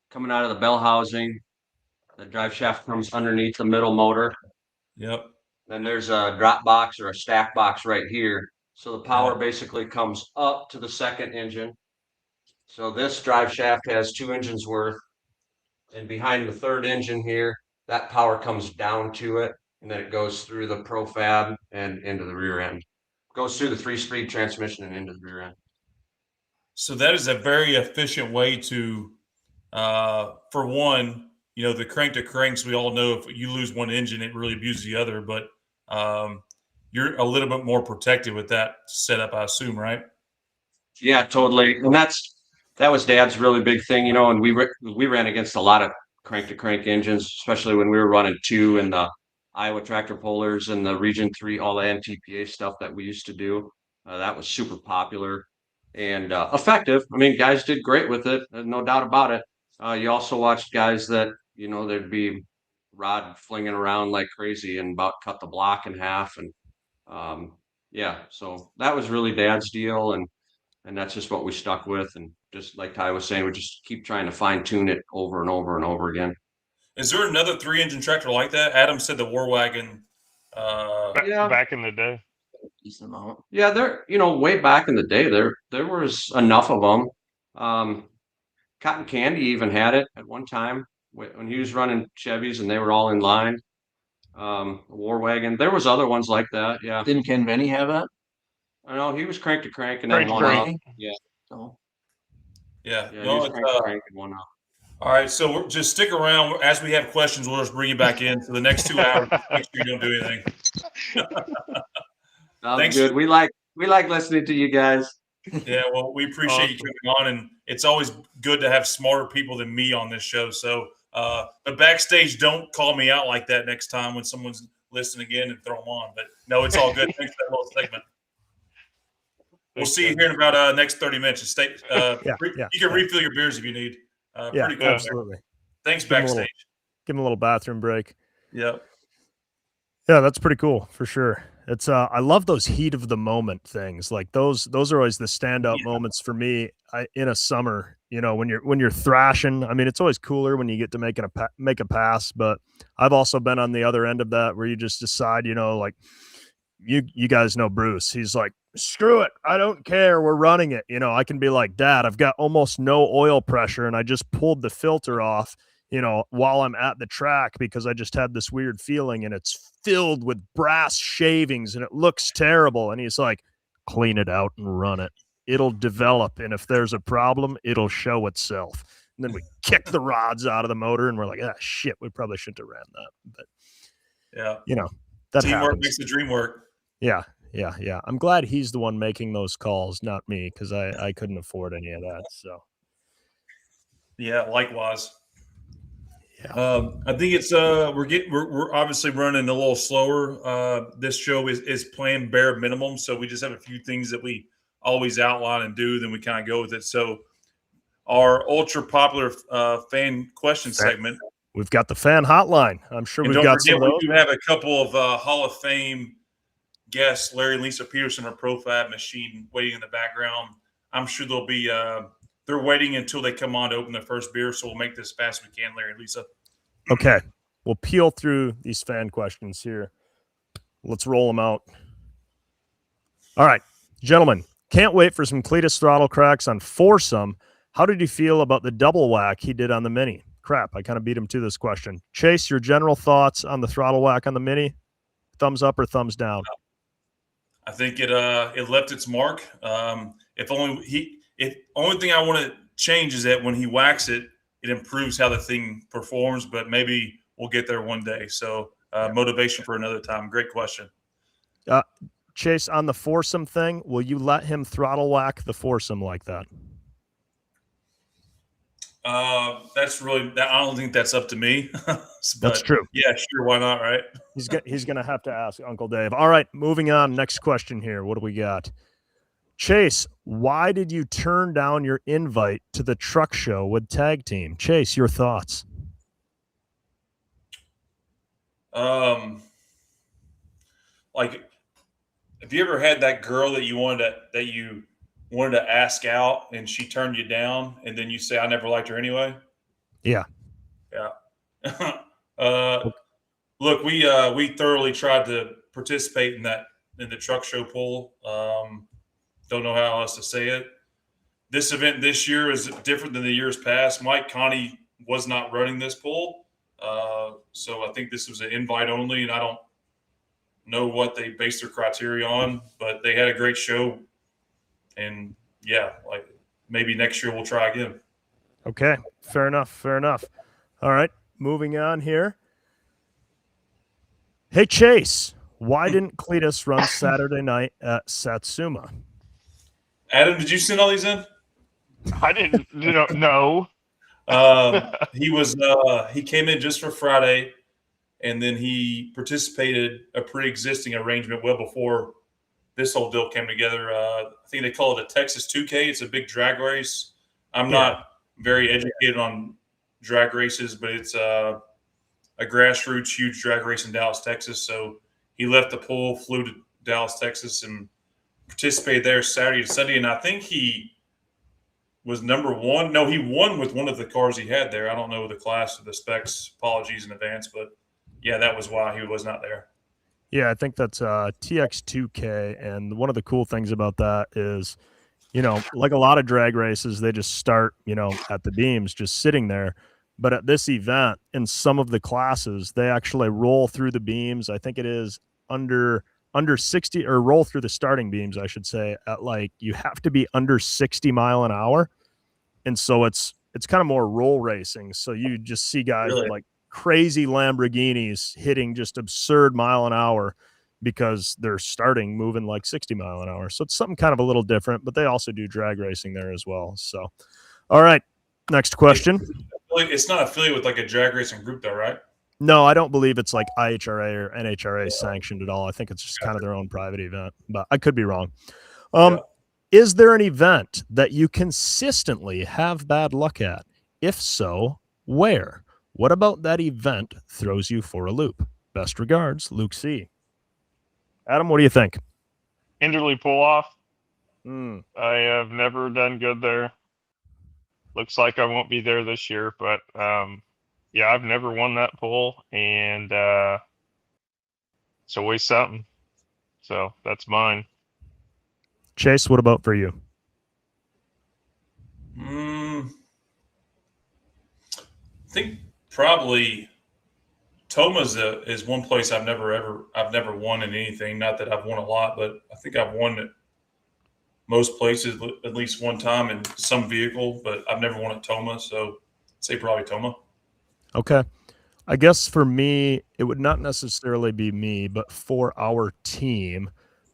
coming out of the bell housing, the drive shaft comes underneath the middle motor. Yep. Then there's a drop box or a stack box right here. So the power Yep. basically comes up to the second engine. So this drive shaft has 2 engines worth. And behind the third engine here, that power comes down to it. And then it goes through the profab and into the rear end. Goes through the 3-speed transmission and into the rear end. So that is a very efficient way to, for one, the crank to cranks. We all know if you lose one engine, it really abuses the other. But you're a little bit more protected with that setup, I assume, right? Yeah, totally. And that was Dad's really big thing, and we ran against a lot of crank to crank engines, especially when we were running 2 in the Iowa tractor pullers and the Region 3, all the NTPA stuff that we used to do. That was super popular and effective. I mean, guys did great with it, no doubt about it. You also watched guys that, there'd be rod flinging around like crazy and about cut the block in half. And yeah, so that was really Dad's deal. And that's just what we stuck with. And just like Ty was saying, we just keep trying to fine tune it over and over and over again. Is there another 3-engine tractor like that? Adam said the War Wagon. Yeah. Back in the day. Decent amount. Yeah, way back in the day, there was enough of them. Cotton Candy even had it at one time when he was running Chevys and they were all in line. War Wagon. There was other ones like that. Yeah. Didn't Ken Venny have that? I know he was crank to crank and Crank then to one crank. out. Yeah. So Yeah. Yeah, he No, was it's, crank to crank and one out. all right. So we're, just stick around. As we have questions, we'll just bring you back in for the next 2 hours. Make sure you don't do anything. Sounds Thanks. good. We like listening to you guys. Yeah, well, we appreciate you coming on, and it's always good to have smarter people than me on this show. So, but backstage, don't call me out like that next time when someone's listening again and throw them on. But no, it's all good. Thanks for that little segment. We'll see you here in about next 30 minutes. Stay. You can refill your beers if you need. Pretty cool. Absolutely. Thanks, Give 'em a backstage. little- Give him a little bathroom break. Yep. Yeah, that's pretty cool for sure. It's I love those heat of the moment things. Like those are always the standout moments for me in a summer, when you're thrashing. I mean, it's always cooler when you get to make a pass, but I've also been on the other end of that where you just decide, like you guys know Bruce. He's like, screw it. I don't care. We're running it. I can be like, Dad, I've got almost no oil pressure and I just pulled the filter off, while I'm at the track because I just had this weird feeling and it's filled with brass shavings and it looks terrible. And he's like, clean it out and run it. It'll develop. And if there's a problem, it'll show itself. And then we kick the rods out of the motor and we're like, shit, we probably shouldn't have ran that. But yeah, that teamwork happens. makes the dream work. Yeah. I'm glad he's the one making those calls, not me, because I couldn't afford any of that. So yeah, likewise. Yeah. I think it's we're obviously running a little slower. This show is planned bare minimum, so we just have a few things that we always outline and do, then we kind of go with it. So our ultra popular fan question segment. We've got the fan hotline. I'm sure we've got some of those. We do have a couple of Hall of Fame guests, Larry and Lisa Peterson, our ProFab machine, waiting in the background. I'm sure they'll be they're waiting until they come on to open their first beer, so we'll make this as fast as we can, Larry and Lisa. Okay. We'll peel through these fan questions here. Let's roll them out. All right, gentlemen, can't wait for some Cletus throttle cracks on foursome. How did you feel about the double whack he did on the Mini? Crap, I kind of beat him to this question. Chase, your general thoughts on the throttle whack on the Mini? Thumbs up or thumbs down? I think it left its mark. If only only thing I want to change is that when he whacks it, it improves how the thing performs. But maybe we'll get there one day. So motivation for another time. Great question. Chase, on the foursome thing, will you let him throttle whack the foursome like that? That's really. I don't think that's up to me. That's true. Yeah, sure. Why not? Right. He's gonna have to ask Uncle Dave. All right, moving on. Next question here. What do we got? Chase, why did you turn down your invite to the truck show with Tag Team? Chase, your thoughts? Like Have you ever had that girl that you wanted to ask out and she turned you down, and then you say, "I never liked her anyway"? Yeah. Yeah. Look, we thoroughly tried to participate in the truck show poll. Don't know how else to say it. This event this year is different than the years past. Mike Connie was not running this poll, so I think this was an invite only, and I don't know what they based their criteria on, but they had a great show, and yeah, like maybe next year we'll try again. Okay. Fair enough. Fair enough. All right. Moving on here. Hey, Chase, why didn't Cletus run Saturday night at Satsuma? Adam, did you send all these in? I didn't, no. He came in just for Friday, and then he participated a pre-existing arrangement well before this whole deal came together. I think they call it a Texas 2K. It's a big drag race. I'm not very educated on drag races, but it's a grassroots huge drag race in Dallas, Texas. So he left the pool, flew to Dallas, Texas, and participated there Saturday and Sunday. And I think he was number one. No, he won with one of the cars he had there. I don't know the class or the specs. Apologies in advance, but yeah, that was why he was not there. Yeah, I think that's TX2K. And one of the cool things about that is, like a lot of drag races, they just start, at the beams, just sitting there. But at this event, in some of the classes, they actually roll through the beams. I think it is under 60, or roll through the starting beams, I should say, at you have to be under 60 mile an hour. And so it's kind of more roll racing. So you just see guys Really? with crazy Lamborghinis hitting just absurd mile an hour because they're starting moving 60 mile an hour. So it's something kind of a little different, but they also do drag racing there as well. So, all right, next question. It's not affiliated with a drag racing group though, right? No, I don't believe it's IHRA or NHRA sanctioned at all. I think it's just kind of their own private event, but I could be wrong. Is there an event that you consistently have bad luck at? If so, where? What about that event throws you for a loop? Best regards, Luke C. Adam, what do you think? Enderley pull off. Hmm. I have never done good there. Looks like I won't be there this year, but yeah, I've never won that pull, and it's always something. So that's mine. Chase, what about for you? I think probably Toma's is one place I've never won in anything. Not that I've won a lot, but I think I've won at most places at least one time in some vehicle, but I've never won at Toma. So I'd say probably Toma. Okay. I guess for me, it would not necessarily be me, but for our team,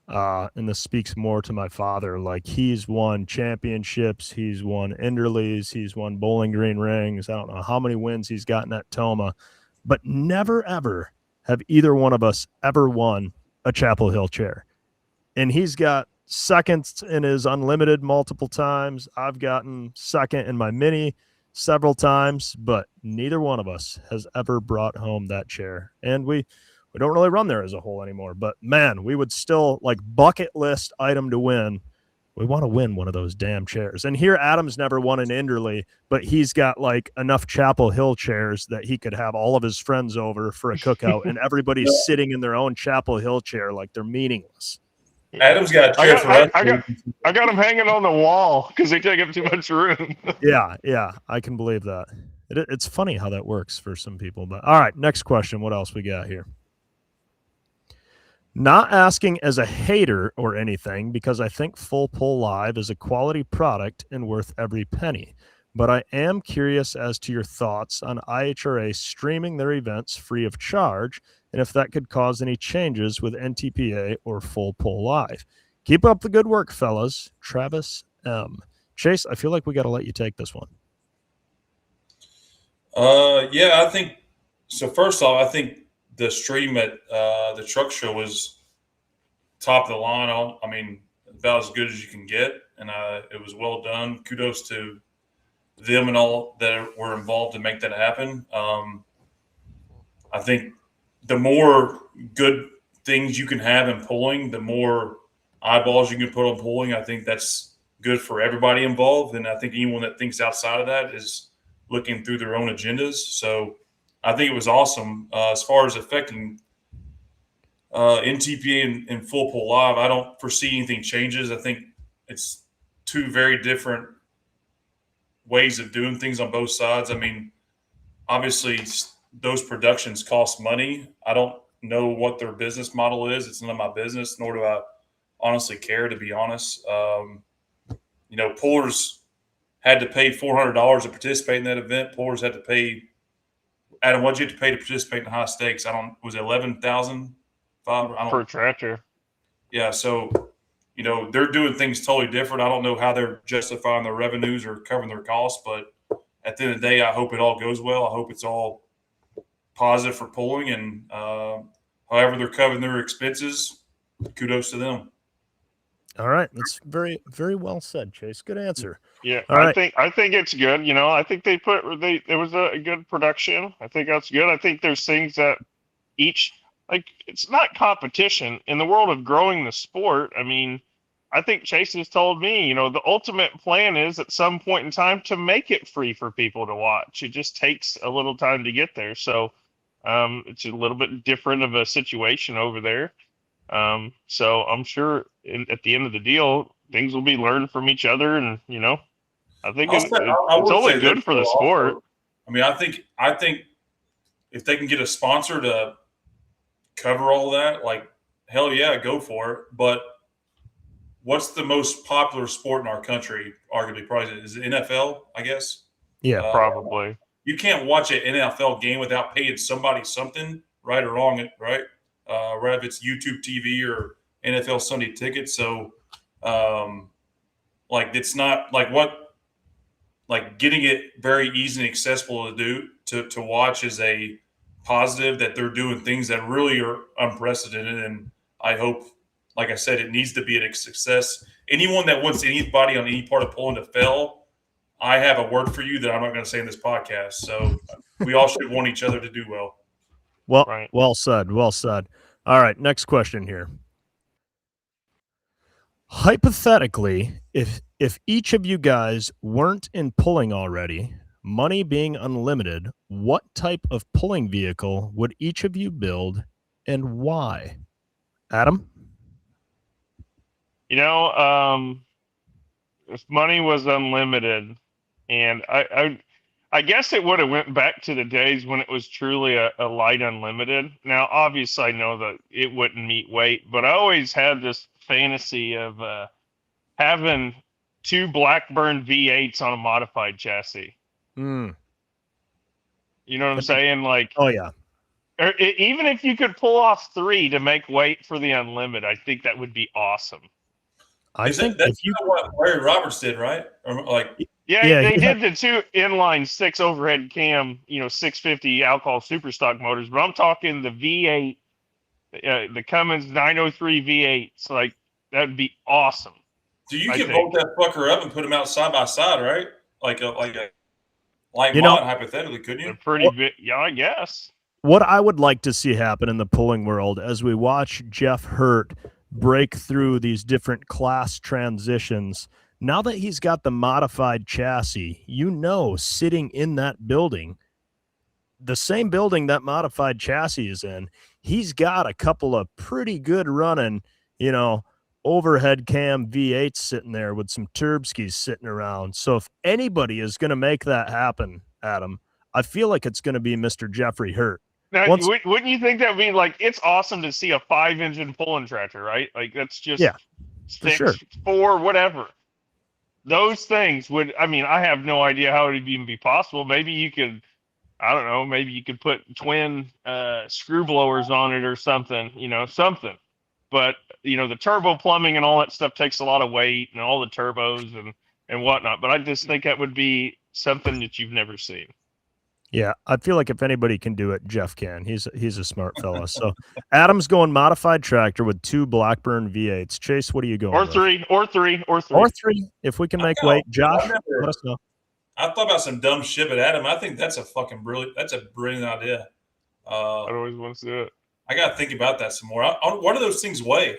and this speaks more to my father, he's won championships, he's won Enderleys, he's won Bowling Green rings. I don't know how many wins he's gotten at Toma, but never, ever have either one of us ever won a Chapel Hill chair. And he's got seconds in his unlimited multiple times. I've gotten second in my mini several times, but neither one of us has ever brought home that chair. And we don't really run there as a whole anymore, but man, we would still bucket list item to win. We want to win one of those damn chairs. And here Adam's never won an Enderley, but he's got enough Chapel Hill chairs that he could have all of his friends over for a cookout and everybody's sitting in their own Chapel Hill chair like they're meaningless. Adam's got a chair for us. I got them hanging on the wall because they take up too much room. Yeah, I can believe that. It's funny how that works for some people. But all right, next question. What else we got here? Not asking as a hater or anything, because I think Full Pull Live is a quality product and worth every penny. But I am curious as to your thoughts on IHRA streaming their events free of charge, and if that could cause any changes with NTPA or Full Pull Live. Keep up the good work, fellas. Travis M. Chase, I feel like we got to let you take this one. Yeah, I think so. First off, I think the stream at the truck show was top of the line. I mean, about as good as you can get, and it was well done. Kudos to them and all that were involved to make that happen. I think the more good things you can have in pulling, the more eyeballs you can put on pulling. I think that's good for everybody involved. And I think anyone that thinks outside of that is looking through their own agendas. So I think it was awesome. As far as affecting NTPA and Full Pull Live, I don't foresee anything changes. I think it's two very different ways of doing things on both sides. I mean, obviously, those productions cost money. I don't know what their business model is. It's none of my business, nor do I honestly care, to be honest. Pullers had to pay $400 to participate in that event. Pullers had to pay, Adam, what did you have to pay to participate in high stakes? Was it 11,000? Per tractor. Yeah, so they're doing things totally different. I don't know how they're justifying their revenues or covering their costs, but at the end of the day, I hope it all goes well. I hope it's all positive for pulling, and however they're covering their expenses, kudos to them. All right, that's very, very well said, Chase. Good answer. Yeah, All right. I think it's good. I think it was a good production. I think that's good. I think there's things that it's not competition in the world of growing the sport. I mean, I think Chase has told me, the ultimate plan is at some point in time to make it free for people to watch. It just takes a little time to get there. So it's a little bit different of a situation over there. So I'm sure at the end of the deal, things will be learned from each other. And, I think it's only good for the sport. I mean, I think if they can get a sponsor to cover all that, like, hell yeah, go for it. But what's the most popular sport in our country? Arguably, probably is it NFL, I guess. Yeah, probably. You can't watch an NFL game without paying somebody something, right or wrong, right? Right, if it's YouTube TV or NFL Sunday Ticket. So, it's not getting it very easy and accessible to watch is a positive that they're doing things that really are unprecedented. And I hope, like I said, it needs to be a success. Anyone that wants anybody on any part of pulling to fail, I have a word for you that I'm not going to say in this podcast. So we all should want each other to do well. Well, right. Well said. Well said. All right, next question here. Hypothetically, if each of you guys weren't in pulling already, money being unlimited, what type of pulling vehicle would each of you build and why? Adam? If money was unlimited, and I guess it would have went back to the days when it was truly a light unlimited. Now, obviously, I know that it wouldn't meet weight, but I always had this fantasy of having two Blackburn V8s on a modified chassis. Mm. You know what I'm saying? Like, oh yeah. Even if you could pull off three to make weight for the unlimited, I think that would be awesome. I think that's what Larry Roberts did, right? They did the two inline 6 overhead cam, 650 alcohol super stock motors, but I'm talking the V8, the Cummins 903 V8s. Like, that'd be awesome. So you can bolt that fucker up and put them out side by side, right? Like a light mod, hypothetically, couldn't you? They're pretty big. Yeah, I guess. What I would like to see happen in the pulling world as we watch Jeff Hirt break through these different class transitions, now that he's got the modified chassis, sitting in that building, the same building that modified chassis is in, he's got a couple of pretty good running, overhead cam V8s sitting there with some Turbskis sitting around. So if anybody is going to make that happen, Adam, I feel like it's going to be Mr. Jeffrey Hirt. Now, wouldn't you think that would be it's awesome to see a 5-engine pulling tractor, right? Like, that's just 6, 4, whatever. Those things I have no idea how it would even be possible. Maybe you could, I don't know, maybe you could put twin screw blowers on it or something, something. But, the turbo plumbing and all that stuff takes a lot of weight and all the turbos and whatnot. But I just think that would be something that you've never seen. Yeah, I feel like if anybody can do it, Jeff can. He's a smart fella. So Adam's going modified tractor with 2 Blackburn V8s. Chase, what are you going or with? Or three. If we can make weight. Josh, let us know. I thought about some dumb shit, but Adam, I think that's a brilliant idea. I always want to do it. I got to think about that some more. What do those things weigh?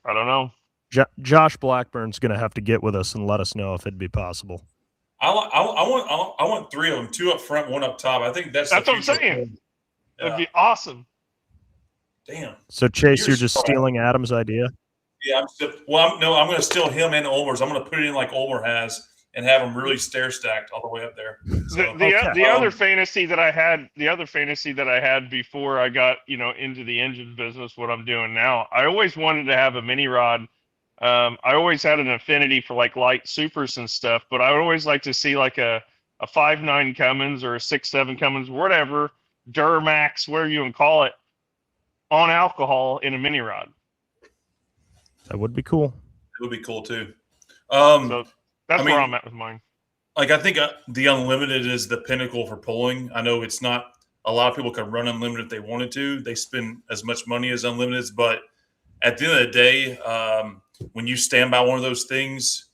I don't know. Josh Blackburn's going to have to get with us and let us know if it'd be possible. I want 3 of them, 2 up front, 1 up top. I think that's what I'm saying. That'd be awesome. Damn. So Chase, you're just stealing Adam's idea? Yeah, I'm going to steal him and Ulmer's. I'm going to put it in like Ulmer has and have them really stair stacked all the way up there. So, the other fantasy that I had before I got into the engine business, what I'm doing now, I always wanted to have a mini rod. I always had an affinity for like light supers and stuff, but I would always like to see like a 5.9 Cummins or a 6.7 Cummins, whatever, Duramax, whatever you want to call it, on alcohol in a mini rod. That would be cool. It would be cool too. So that's where I'm at with mine. Like I think the Unlimited is the pinnacle for pulling. I know it's not a lot of people can run Unlimited if they wanted to. They spend as much money as Unlimiteds, but at the end of the day, when you stand by one of those things,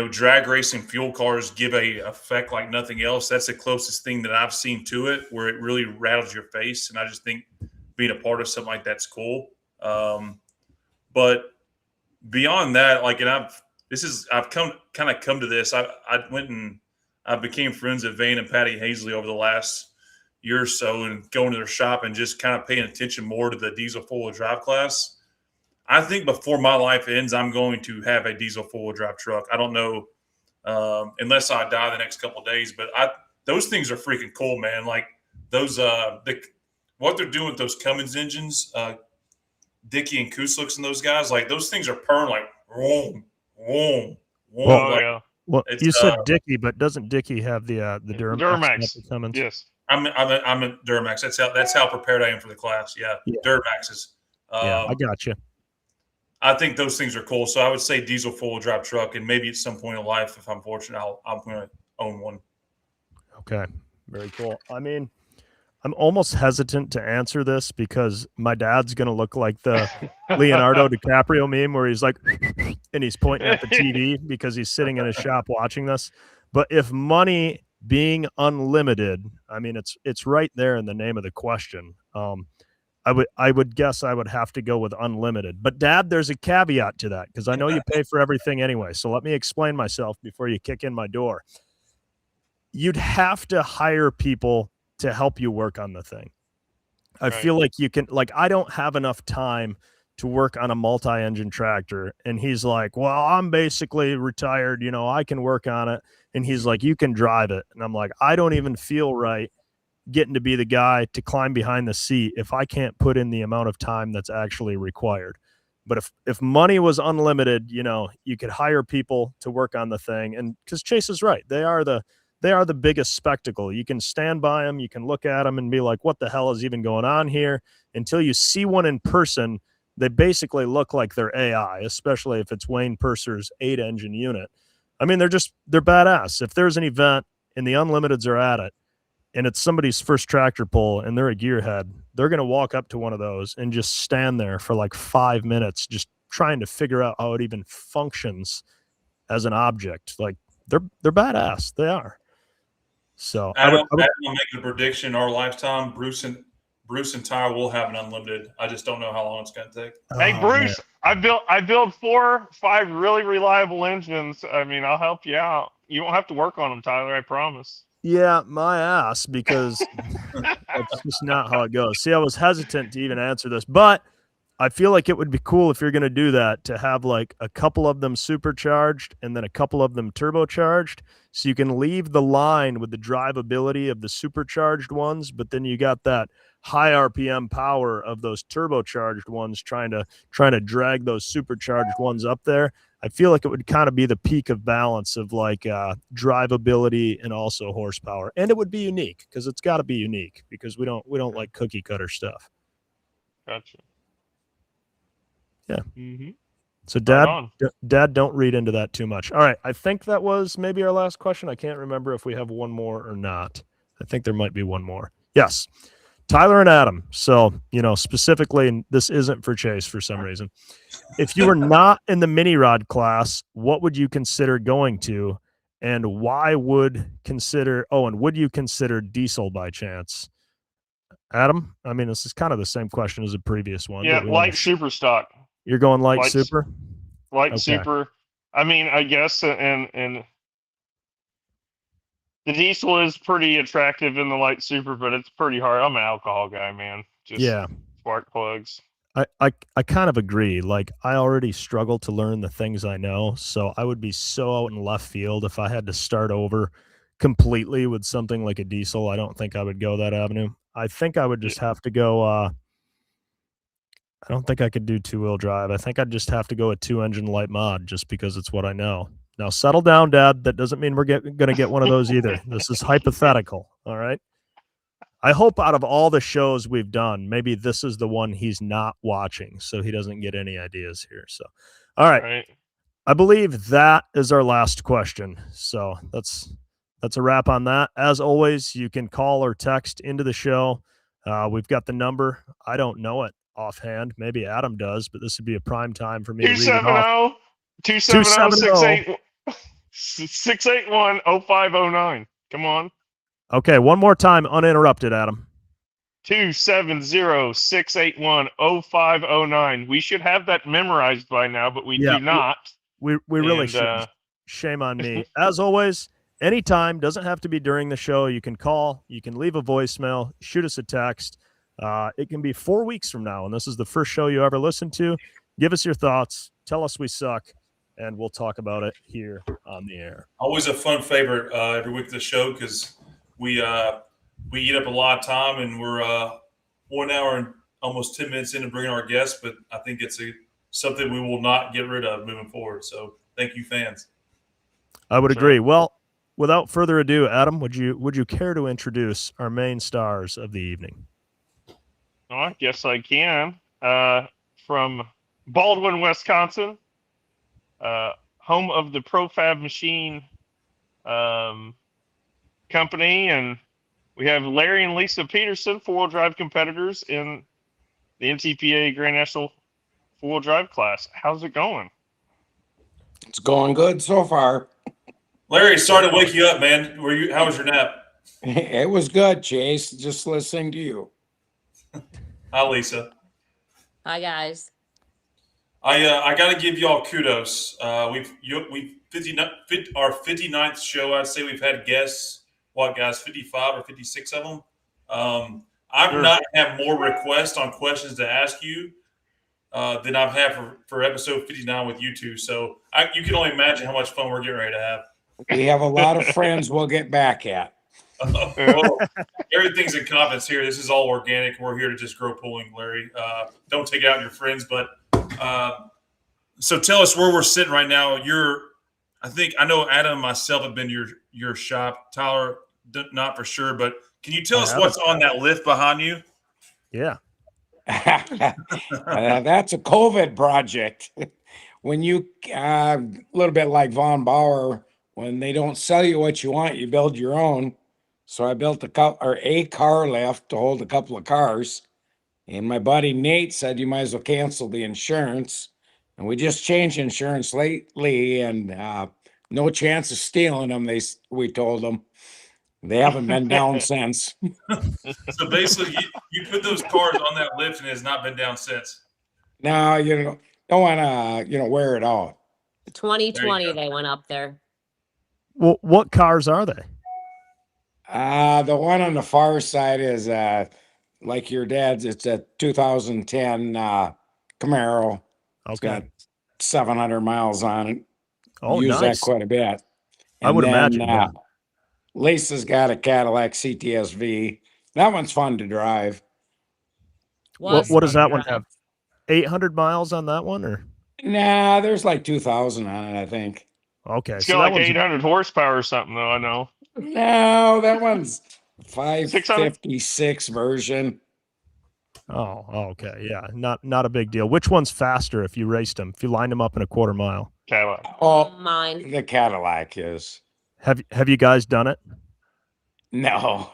drag racing fuel cars give a effect like nothing else. That's the closest thing that I've seen to it, where it really rattles your face. And I just think being a part of something like that's cool. But beyond that, I've come to this. I went and I became friends with Vane and Patty Hazley over the last year or so, and going to their shop and just kind of paying attention more to the diesel four-wheel drive class. I think before my life ends, I'm going to have a diesel four-wheel drive truck. I don't know, unless I die the next couple of days, but those things are freaking cool, man. Like those, what they're doing with those Cummins engines, Dickey and Kusliks and those guys, like those things are purring like vroom, vroom, vroom. Yeah. Well, you said Dickey, but doesn't Dickey have the Duramax? Duramax. Yes. I'm a Duramax. That's how prepared I am for the class. Yeah. Duramaxes. I got you. I think those things are cool. So I would say diesel four-wheel drive truck, and maybe at some point in life, if I'm fortunate, I'm going to own one. Okay, very cool. I mean, I'm almost hesitant to answer this because my dad's going to look like the Leonardo DiCaprio meme where he's like, and he's pointing at the TV because he's sitting in his shop watching this. But if money being unlimited, I mean, it's right there in the name of the question. I would guess I would have to go with unlimited. But Dad, there's a caveat to that because I know you pay for everything anyway. So let me explain myself before you kick in my door. You'd have to hire people to help you work on the thing. I feel like you can, like, I don't have enough time to work on a multi-engine tractor. And he's like, well, I'm basically retired. I can work on it. And he's like, you can drive it. And I'm like, I don't even feel right getting to be the guy to climb behind the seat if I can't put in the amount of time that's actually required. But if money was unlimited, you could hire people to work on the thing. And because Chase is right, they are the biggest spectacle. You can stand by them, you can look at them and be like, what the hell is even going on here? Until you see one in person, they basically look like they're AI, especially if it's Wayne Purser's 8-engine unit. I mean, they're badass. If there's an event and the Unlimiteds are at it, and it's somebody's first tractor pull and they're a gearhead, they're going to walk up to one of those and just stand there for like 5 minutes, just trying to figure out how it even functions as an object. Like they're badass. They are. So I would make a prediction. Our lifetime, Bruce and Tyler will have an Unlimited. I just don't know how long it's going to take. Hey, Bruce, man. I built 4, 5 really reliable engines. I mean, I'll help you out. You won't have to work on them, Tyler. I promise. Yeah, my ass, because that's just not how it goes. See, I was hesitant to even answer this, but I feel like it would be cool if you're going to do that to have like a couple of them supercharged and then a couple of them turbocharged. So you can leave the line with the drivability of the supercharged ones, but then you got that high RPM power of those turbocharged ones trying to drag those supercharged ones up there. I feel like it would kind of be the peak of balance of like drivability and also horsepower. And it would be unique because it's got to be unique because we don't like cookie cutter stuff. Gotcha. Yeah. Mm-hmm. So Dad, don't read into that too much. All right. I think that was maybe our last question. I can't remember if we have one more or not. I think there might be one more. Yes. Tyler and Adam. So, specifically, and this isn't for Chase for some reason. If you were not in the mini rod class, what would you consider going to? And why would you consider diesel by chance? Adam, I mean, this is kind of the same question as the previous one. Yeah, like super stock. You're going light Light- super? Light Okay. super. I mean, I guess, and the diesel is pretty attractive in the light super, but it's pretty hard. I'm an alcohol guy, man. Just Yeah. spark plugs. I kind of agree. Like, I already struggle to learn the things I know, so I would be so out in left field if I had to start over completely with something like a diesel. I don't think I would go that avenue. I think I would just have to go I don't think I could do two-wheel drive. I think I'd just have to go a two-engine light mod just because it's what I know. Now, settle down, Dad. That doesn't mean we're going to get one of those either. This is hypothetical, all right? I hope out of all the shows we've done, maybe this is the one he's not watching, so he doesn't get any ideas here. So, all right. I believe that is our last question. So that's a wrap on that. As always, you can call or text into the show. We've got the number. I don't know it offhand. Maybe Adam does, but this would be a prime time for me to read it off. 270 681 0509. Come on. Okay, one more time, uninterrupted, Adam. 270-681-0509. We should have that memorized by now, but we do not. We really should. Shame on me. As always, anytime, doesn't have to be during the show. You can call, you can leave a voicemail, shoot us a text. It can be 4 weeks from now, and this is the first show you ever listened to. Give us your thoughts. Tell us we suck, and we'll talk about it here on the air. Always a fun favorite every week of the show because we eat up a lot of time, and we're 1 hour and almost 10 minutes into bringing our guests, but I think it's something we will not get rid of moving forward. So thank you, fans. I would agree. Well, without further ado, Adam, would you care to introduce our main stars of the evening? Oh, I guess I can. From Baldwin, Wisconsin, home of the Profab Machine company, and we have Larry and Lisa Peterson, four-wheel drive competitors in the NTPA Grand National four-wheel drive class. How's it going? It's going good so far. Larry, sorry to wake you up, man. How was your nap? It was good, Chase. Just listening to you. Hi, Lisa. Hi, guys. I got to give y'all kudos. We've our 59th show. I'd say we've had guests. What, guys? 55 or 56 of them. I've not had more requests on questions to ask you than I've had for episode 59 with you two. So you can only imagine how much fun we're getting ready to have. We have a lot of friends we'll get back at. Well, everything's in confidence here. This is all organic. We're here to just grow pulling, Larry. Don't take out your friends. But so tell us where we're sitting right now. I know Adam and myself have been your shop. Tyler, not for sure. But can you tell us what's on that lift behind you? Yeah. That's a COVID project. When you, a little bit like Von Bauer, when they don't sell you what you want, you build your own. So I built a car lift to hold a couple of cars. And my buddy Nate said, you might as well cancel the insurance. And we just changed insurance lately, and no chance of stealing them, we told them. They haven't been down since. So basically, you put those cars on that lift, and it has not been down since. No, you don't want to, wear it out. 2020, they went up there. Well, what cars are they? The one on the far side is like your dad's. It's a 2010 Camaro. It's got 700 miles on it. Oh, use nice. that quite a bit. And I would imagine. Yeah. Lisa's got a Cadillac CTSV. That one's fun to drive. What does that one have? 800 miles on that one, or? Nah, there's like 2,000 on it, I think. Okay, it's got like 800 horsepower or something, though. I know. No, that one's 556 version. Oh, okay, yeah, not a big deal. Which one's faster if you raced them? If you lined them up in a quarter mile? Cadillac. Oh, mine. The Cadillac is. Have you guys done it? No.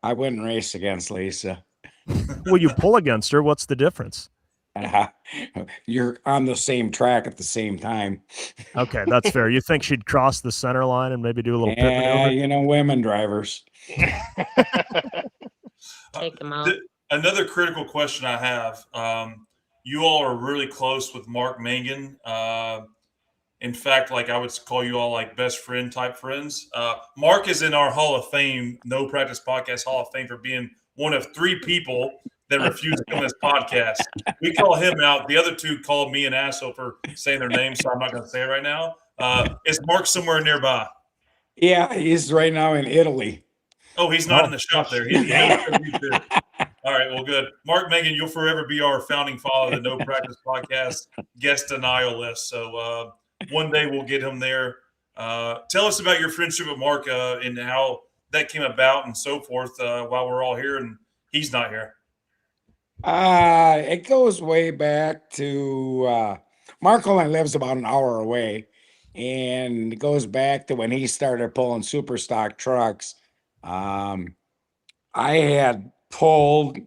I wouldn't race against Lisa. Well, you pull against her. What's the difference? You're on the same track at the same time. Okay, that's fair. You think she'd cross the center line and maybe do a little pit maneuver? Women drivers. Take them out. Another critical question I have. you all are really close with Mark Mangan. In fact, like I would call you all like best friend type friends. Mark is in our Hall of Fame, No Practice Podcast Hall of Fame for being one of 3 people that refused to come on this podcast. We call him out. The other 2 called me an asshole for saying their name, so I'm not going to say it right now. Is Mark somewhere nearby? Yeah, he's right now in Italy. Oh, he's not in the shop there. He knows what we do. All right, well, good. Mark Mangan, you'll forever be our founding father of the No Practice Podcast guest denial list. So one day we'll get him there. Tell us about your friendship with Mark and how that came about and so forth while we're all here and he's not here. It goes way back to Mark only lives about an hour away, and it goes back to when he started pulling super stock trucks. I had pulled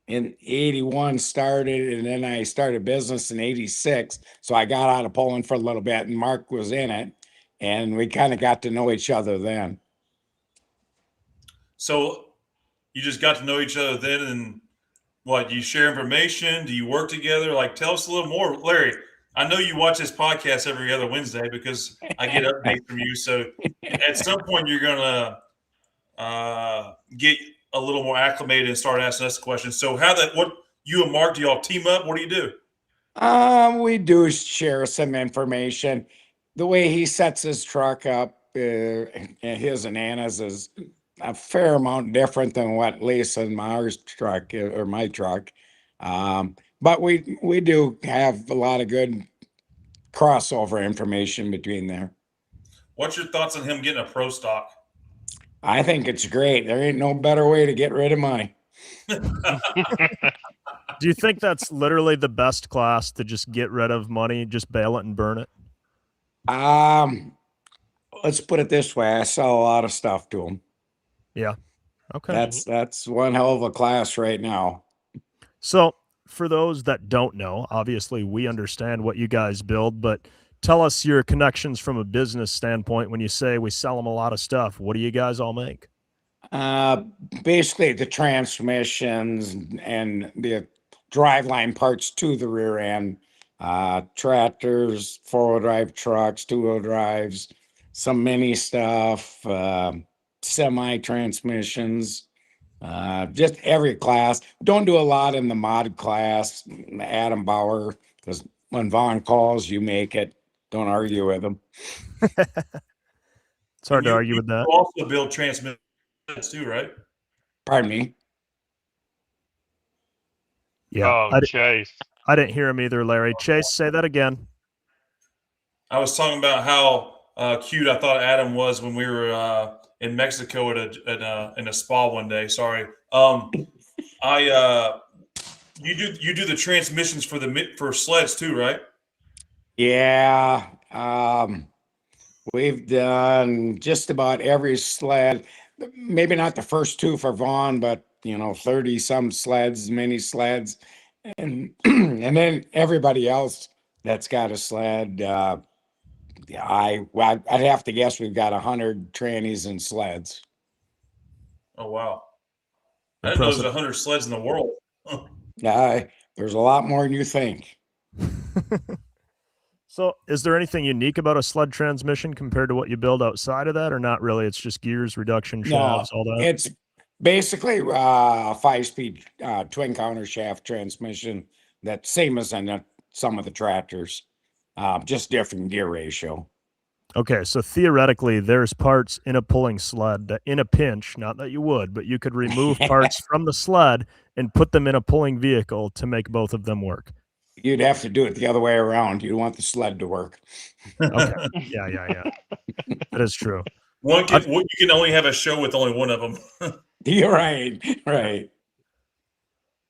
in 81, started, and then I started business in 86. So I got out of pulling for a little bit, and Mark was in it, and we kind of got to know each other then. So you just got to know each other then, and what, you share information? Do you work together? Like, tell us a little more. Larry, I know you watch this podcast every other Wednesday because I get updates from you. So at some point you're going to get a little more acclimated and start asking us questions. So what you and Mark, do y'all team up? What do you do? We do share some information. The way he sets his truck up, his and Anna's is a fair amount different than what Lisa and Mars truck or my truck. But we do have a lot of good crossover information between there. What's your thoughts on him getting a pro stock? I think it's great. There ain't no better way to get rid of money. Do you think that's literally the best class to just get rid of money, just bail it and burn it? Let's put it this way. I sell a lot of stuff to them. Yeah. Okay. That's one hell of a class right now. So for those that don't know, obviously we understand what you guys build, but tell us your connections from a business standpoint. When you say we sell them a lot of stuff, what do you guys all make? Basically the transmissions and the driveline parts to the rear end, tractors, 4-wheel drive trucks, 2-wheel drives, some mini stuff, semi transmissions, just every class. Don't do a lot in the mod class, Adam Bauer, because when Vaughn calls, you make it. Don't argue with him. It's hard to argue with that. You also build transmissions too, right? Pardon me? Yeah. Oh, Chase. I didn't hear him either, Larry. Chase, say that again. I was talking about how cute I thought Adam was when we were in Mexico in a spa one day. Sorry. You do the transmissions for sleds too, right? Yeah. We've done just about every sled. Maybe not the first 2 for Vaughn, but 30 some sleds, mini sleds, and and then everybody else that's got a sled. I'd have to guess we've got 100 trannies and sleds. Oh wow! I didn't know there's 100 sleds in the world. There's a lot more than you think. So is there anything unique about a sled transmission compared to what you build outside of that, or not really? It's just gears, reduction shafts, all that? It's basically a 5-speed twin counter shaft transmission. That's same as in some of the tractors, just different gear ratio. Okay, so theoretically, there's parts in a pulling sled that in a pinch, not that you would, but you could remove parts from the sled and put them in a pulling vehicle to make both of them work. You'd have to do it the other way around. You want the sled to work. Okay. Yeah. That is true. You can only have a show with only one of them. You're right.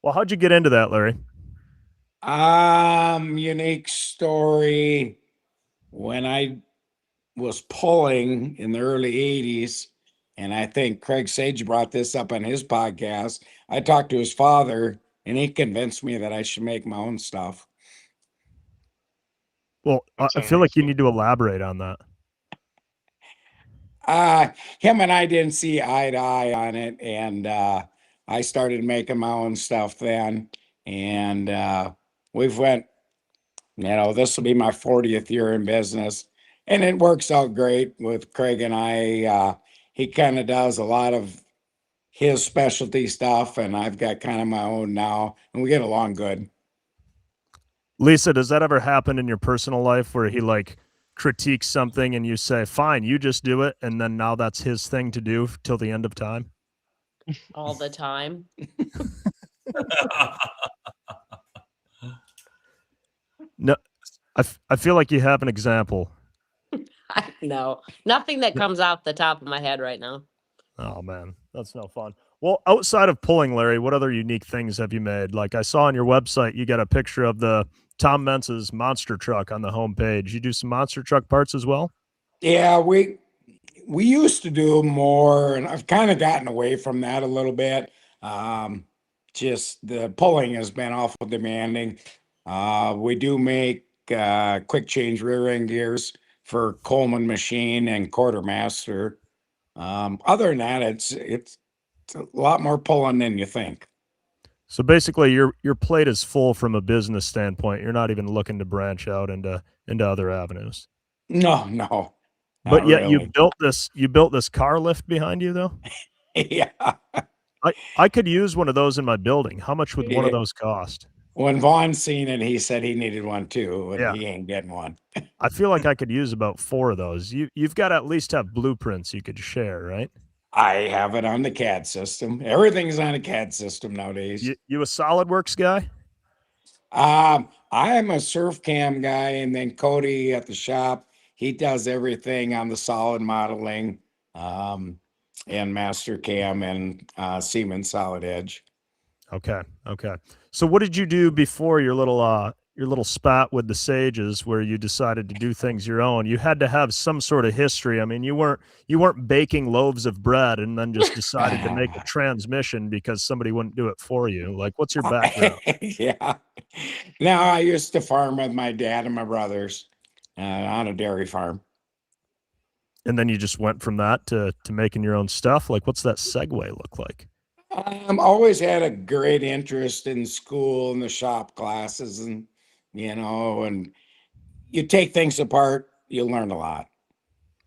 Well, how'd you get into that, Larry? Unique story. When I was pulling in the early 80s, and I think Craig Sage brought this up on his podcast, I talked to his father, and he convinced me that I should make my own stuff. Well, I feel like you need to elaborate on that. Him and I didn't see eye to eye on it, and I started making my own stuff then. And we've went, this will be my 40th year in business, and it works out great with Craig and I. He kind of does a lot of his specialty stuff, and I've got kind of my own now, and we get along good. Lisa, does that ever happen in your personal life where he like critiques something and you say, fine, you just do it, and then now that's his thing to do till the end of time? All the time. No, I feel like you have an example. No, nothing that comes off the top of my head right now. Oh man, that's no fun. Well, outside of pulling, Larry, what other unique things have you made? Like I saw on your website, you got a picture of the Tom Mentz's monster truck on the homepage. You do some monster truck parts as well? Yeah, we used to do more, and I've kind of gotten away from that a little bit. Just the pulling has been awful demanding. We do make quick change rear end gears for Coleman Machine and Quartermaster. Other than that, it's a lot more pulling than you think. So basically, your plate is full from a business standpoint. You're not even looking to branch out into other avenues. No, But not yet really. you built this car lift behind you though. Yeah. I could use one of those in my building. How much would one of Yeah. those cost? When Vaughn seen it, he said he needed one too, and Yeah. he ain't getting one. I feel like I could use about 4 of those. You've got to at least have blueprints you could share, right? I have it on the CAD system. Everything's on a CAD system nowadays. You a SolidWorks guy? I'm a surf cam guy, and then Cody at the shop, he does everything on the solid modeling, and master cam and Siemens Solid Edge. Okay. So what did you do before your little spat with the Sages where you decided to do things your own? You had to have some sort of history. I mean, you weren't baking loaves of bread and then just decided to make a transmission because somebody wouldn't do it for you. Like, what's your background? Yeah. Now, I used to farm with my dad and my brothers on a dairy farm. And then you just went from that to making your own stuff. Like, what's that segue look like? Always had a great interest in school and the shop classes, and and you take things apart, you learn a lot.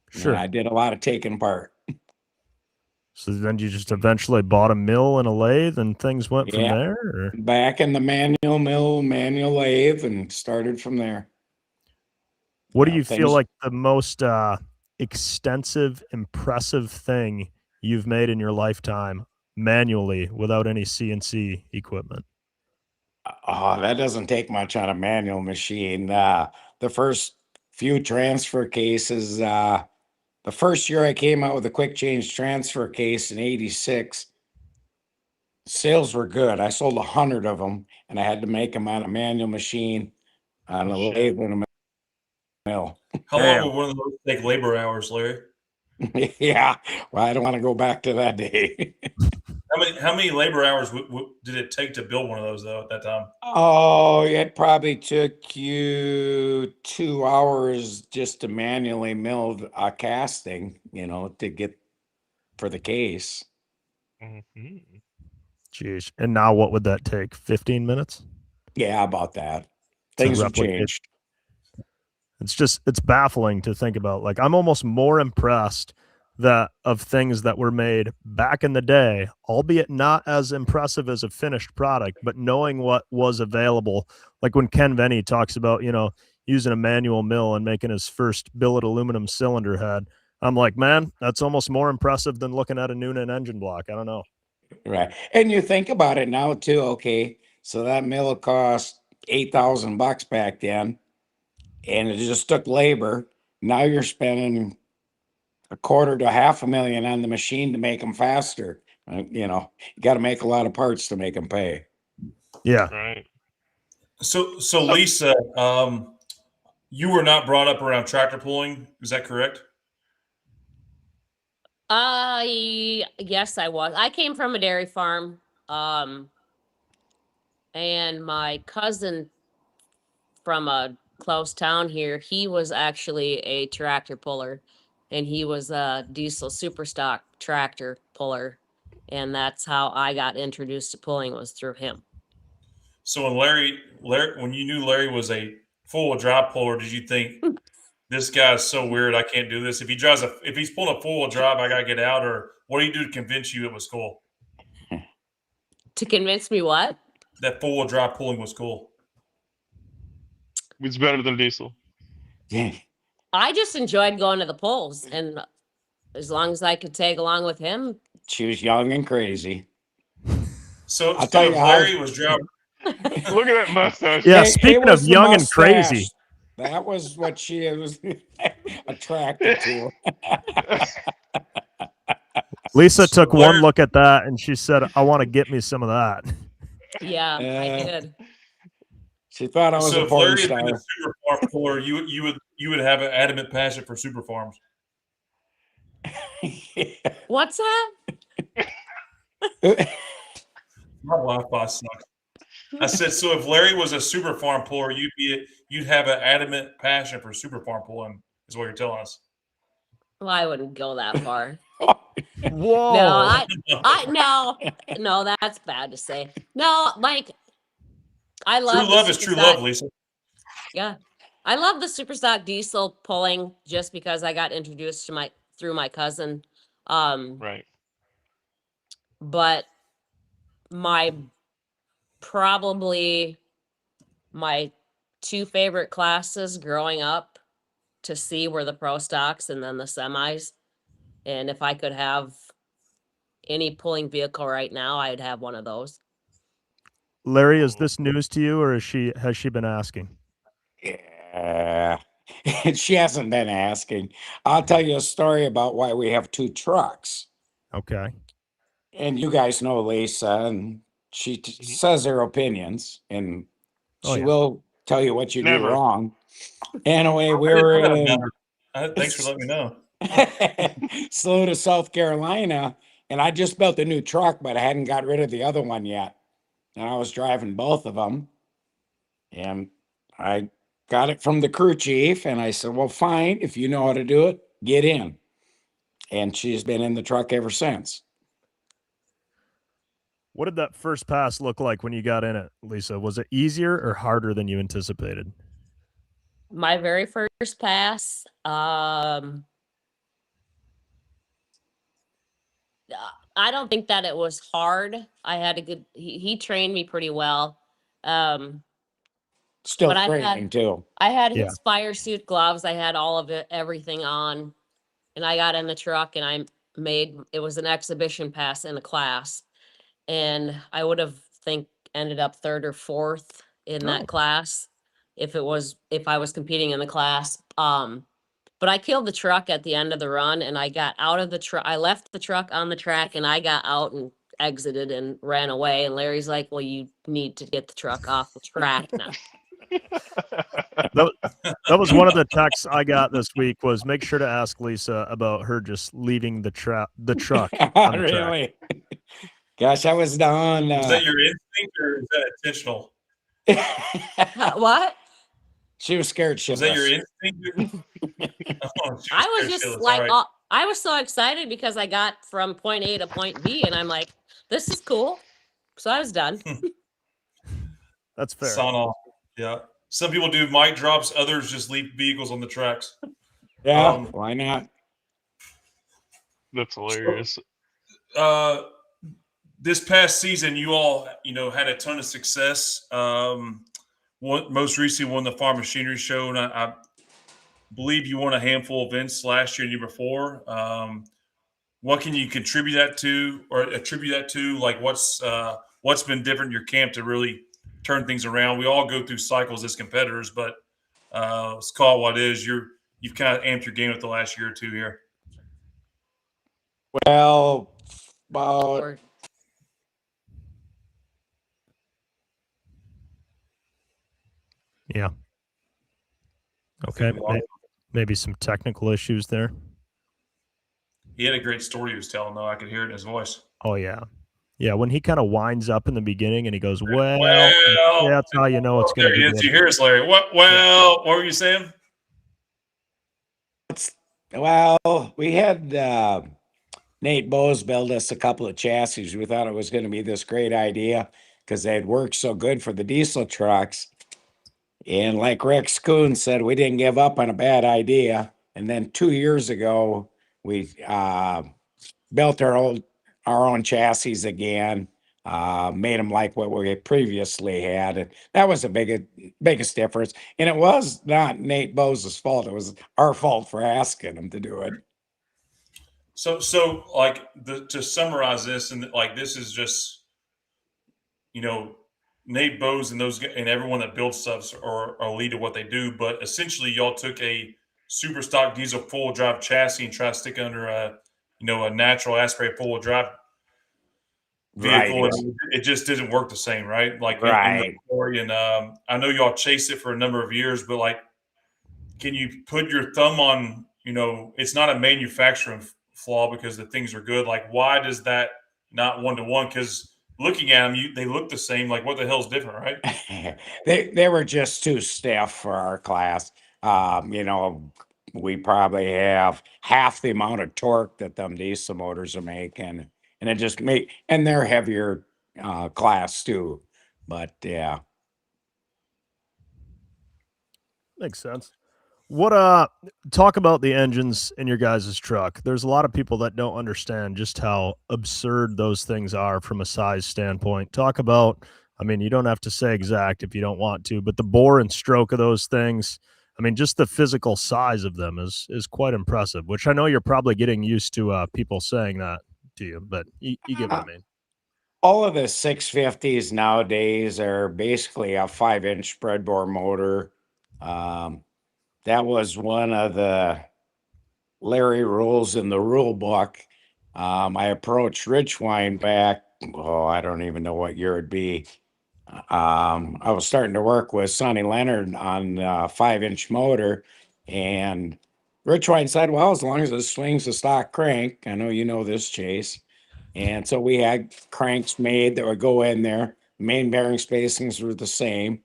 Sure. And I did a lot of taking apart. So then you just eventually bought a mill and a lathe and things went from Yeah. there? Or? Back in the manual mill, manual lathe, and started from there. What do you feel things- like the most extensive, impressive thing you've made in your lifetime manually without any CNC equipment? Oh, that doesn't take much on a manual machine. The first few transfer cases, the first year I came out with a quick change transfer case in '86, sales were good. I sold 100 of them, and I had to make them on a manual machine on a lathe and a mill. How long would one of those take labor hours, Larry? Yeah, well, I don't want to go back to that day. How many labor hours did it take to build one of those though at that time? Oh, it probably took you 2 hours just to manually mill a casting, to get for the case. Mm-hmm. Jeez. And now what would that take? 15 minutes? Yeah, about that. Things have replicate- changed. It's baffling to think about. Like, I'm almost more impressed of things that were made back in the day, albeit not as impressive as a finished product, but knowing what was available. Like when Ken Venny talks about, using a manual mill and making his first billet aluminum cylinder head. I'm like, man, that's almost more impressive than looking at a Noonan engine block. I don't know. Right. And you think about it now too, okay, so that mill cost $8,000 back then, and it just took labor. Now you're spending $250,000 to $500,000 on the machine to make them faster. You got to make a lot of parts to make them pay. Yeah. Right. So Lisa, you were not brought up around tractor pulling. Is that correct? Yes, I was. I came from a dairy farm. And my cousin from a close town here, he was actually a tractor puller, and he was a diesel super stock tractor puller. And that's how I got introduced to pulling, was through him. So when Larry, when you knew Larry was a full drive puller, did you think this guy's so weird? I can't do this. If he's pulling a full drive, I gotta get out. Or what do you do to convince you it was cool? To convince me what? That full drive pulling was cool. It's better than diesel. I just enjoyed going to the polls, and as long as I could tag along with him. She was young and crazy. So I'll tell if you, Larry was driving, Look at that mustache. Yeah, It speaking was of the young and mustache. crazy, That was what she was attracted to. Lisa So took one Larry- look at that and she said, "I want to get me some of that." Yeah, I Uh, did. She thought I was so a if porn Larry had been a star. super farm puller, you would have an adamant passion for super farms. What's that? My Wi-Fi sucks. I said, so if Larry was a super farm puller, you'd have an adamant passion for super farm pulling, is what you're telling us. Well, I wouldn't go that far. Whoa! No, no, that's bad to say. No, like I love True the love is super true stock- love, Lisa. Yeah, I love the super stock diesel pulling just because I got introduced to through my cousin. Right. But probably my two favorite classes growing up to see were the pro stocks and then the semis. And if I could have any pulling vehicle right now, I'd have one of those. Larry, is this news to you, or has she been asking? Yeah. She hasn't been asking. I'll tell you a story about why we have two trucks. Okay. And you guys know Lisa, and she says her opinions, and Oh, she yeah. will tell you what you do Never. wrong. Anyway, we I didn't were know that in about her. Thanks for letting me know. Saluda, South Carolina, and I just built a new truck, but I hadn't got rid of the other one yet. And I was driving both of them, and I got it from the crew chief, and I said, well, fine, if you know how to do it, get in. And she's been in the truck ever since. What did that first pass look like when you got in it, Lisa? Was it easier or harder than you anticipated? My very first pass, I don't think that it was hard. I had a good, he trained me pretty well. Still But I had- training too. I had Yeah. his fire suit gloves. I had all of it, everything on. And I got in the truck and it was an exhibition pass in a class. And I would have ended up third or fourth in that class if I was competing in the class. But I killed the truck at the end of the run and I got out of the truck. I left the truck on the track and I got out and exited and ran away. And Larry's like, well, you need to get the truck off the track now. That was one of the texts I got this week was make sure to ask Lisa about her just leaving the truck on the track. Really? Gosh, I was down. Is that your instinct or is that intentional? What? She was scared Was that your shitless. instinct? Oh, she I was scared just shitless. like, All right. I was so excited because I got from point A to point B and I'm like, this is cool. So I was done. That's fair. Sign off. Yeah. Some people do mic drops, others just leave vehicles on the tracks. Yeah, why not? That's hilarious. This past season, you all, had a ton of success. Most recently won the Farm Machinery Show, and I believe you won a handful of events last year and year before. What can you attribute that to? Like what's been different in your camp to really turn things around? We all go through cycles as competitors, but let's call it what it is. You've kind of amped your game up the last year or two here. Well, about Or- Yeah. Okay. Maybe some technical issues there. He had a great story he was telling, though. I could hear it in his voice. Oh, yeah. Yeah, when he kind of winds up in the beginning and he goes, well, Well, that's how you know it's going there to he be is. good. You hear us, Larry. What were you saying? well, we had Nate Bowes build us a couple of chassis. We thought it was going to be this great idea. because they had worked so good for the diesel trucks. And like Rex Kuhn said, we didn't give up on a bad idea. And then 2 years ago, we built our own chassis again, made them like what we previously had. And that was the biggest difference. And it was not Nate Bose's fault. It was our fault for asking him to do it. So like to summarize this, and like this is just, Nate Bose and those and everyone that builds stuff are lead to what they do. But essentially, y'all took a super stock diesel full drive chassis and tried to stick under a natural aspirated full drive vehicle, Right. and it just didn't work the same, right? Like in Right. the story, and I know y'all chased it for a number of years, but like, can you put your thumb on? It's not a manufacturing flaw because the things are good. Like, why does that not 1-to-1? Because looking at them, they look the same. Like, what the hell's different, right? They were just too stiff for our class. We probably have half the amount of torque that them diesel motors are making, and it just and they're heavier class too. But yeah, Makes sense. What talk about the engines in your guys' truck. There's a lot of people that don't understand just how absurd those things are from a size standpoint. Talk about, I mean, you don't have to say exact if you don't want to, but the bore and stroke of those things, I mean, just the physical size of them is quite impressive, which I know you're probably getting used to people saying that to you, but you get what I mean. all of the 650s nowadays are basically a 5-inch spread bore motor. That was one of the Larry rules in the rule book. I approached Richwine back, I don't even know what year it'd be. I was starting to work with Sonny Leonard on a 5-inch motor, and Richwine said, well, as long as it swings the stock crank, I know you know this, Chase. And so we had cranks made that would go in there. Main bearing spacings were the same.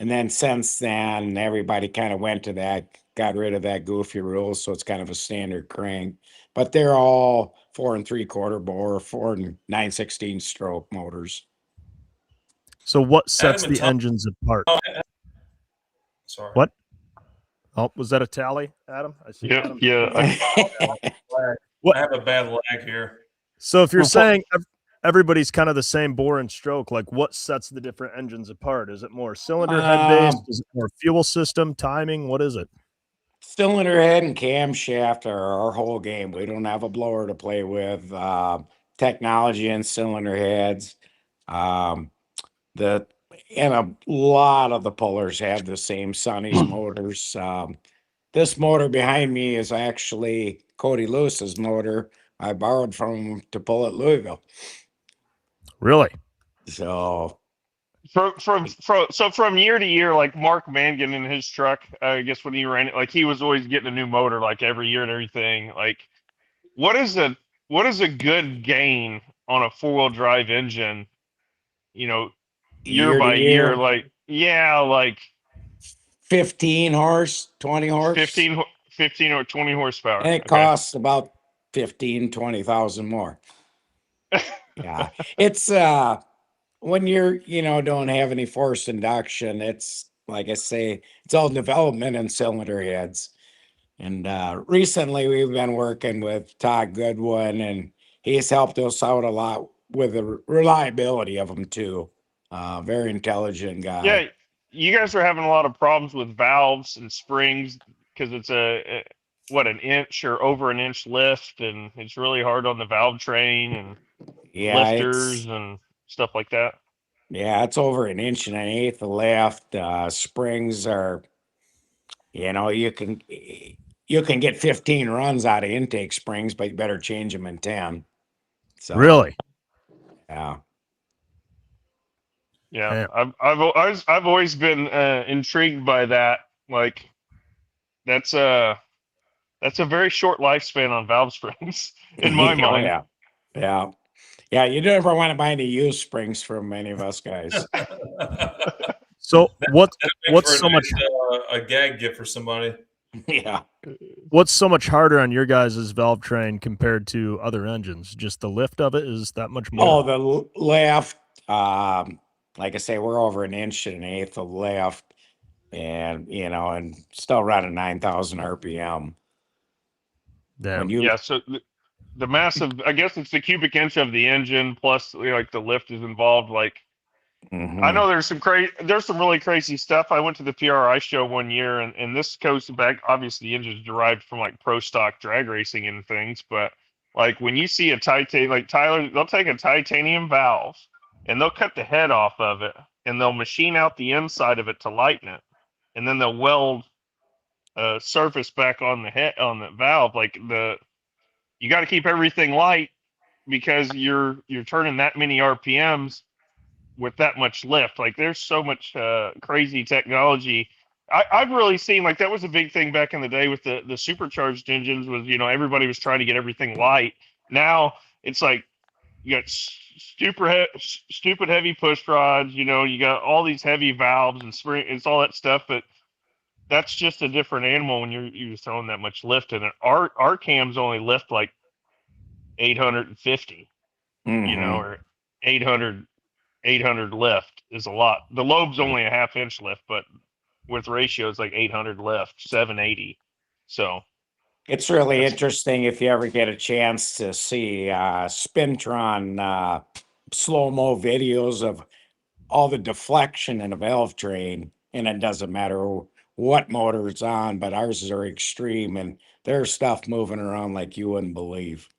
And then since then, everybody kind of went to that, got rid of that goofy rule. So it's kind of a standard crank, but they're all 4 3/4 bore, 4 9/16 stroke motors. So what sets Adam and the Tom- engines apart? Sorry. What? Oh, was that a tally, Adam? I see. Yep. Adam. Yeah. I have a bad lag here. So if you're Well, saying everybody's kind of the same bore and stroke, like what sets the different engines apart? Is it more cylinder head based? Is it more fuel system, timing? What is it? Cylinder head and camshaft are our whole game. We don't have a blower to play with. Technology and cylinder heads. And a lot of the pullers have the same Sonny's motors. This motor behind me is actually Cody Lewis's motor. I borrowed from him to pull at Louisville. Really? So From year to year, like Mark Mangan in his truck, I guess when he ran it, like he was always getting a new motor like every year and everything. Like, what is a good gain on a 4-wheel drive engine? Year year to by year, year, like 15 horse, 20 horse. 15 or 20 horsepower. And it costs about 20,000 more. Yeah. It's when you're, don't have any forced induction, it's like I say, it's all development in cylinder heads. And recently we've been working with Todd Goodwin, and he's helped us out a lot with the reliability of them too. Very intelligent guy. Yeah, you guys are having a lot of problems with valves and springs because it's an inch or over an inch lift, and it's really hard on the valve train and lifters and stuff like that. Yeah, it's over an inch and an eighth of lift. Springs are, you can get 15 runs out of intake springs, but you better change them in 10. So Really? yeah. Yeah, I've always been intrigued by that. Like, that's a very short lifespan on valve springs in my mind. Yeah. You don't ever want to buy any used springs from any of us guys. So what's For so much a gag gift for somebody? Yeah. what's so much harder on your guys' valve train compared to other engines? Just the lift of it is that much more. Oh, the left. Like I say, we're over 1.125 of lift, and and still running 9,000 RPM. When you Yeah, so the massive, I guess it's the cubic inch of the engine plus like the lift is involved. Like I know there's some really crazy stuff. I went to the PRI show one year, and this goes back. Obviously, the engine's derived from like pro stock drag racing and things, but like when you see a titanium, like Tyler, they'll take a titanium valve and they'll cut the head off of it, and they'll machine out the inside of it to lighten it, and then they'll weld a surface back on the head on the valve. Like you got to keep everything light because you're turning that many RPMs with that much lift. Like there's so much crazy technology. I've really seen like that was a big thing back in the day with the supercharged engines was everybody was trying to get everything light. Now it's like you got stupid heavy push rods. You got all these heavy valves and spring. It's all that stuff, but that's just a different animal when you're throwing that much lift in it. Our cams only lift like 850, or 800 lift is a lot. The lobe's only a half-inch lift, but with ratios like 800 lift, 780. So it's really interesting if you ever get a chance to see Spintron slow-mo videos of all the deflection in a valve train, and it doesn't matter what motor it's on, but ours are extreme, and there's stuff moving around like you wouldn't believe.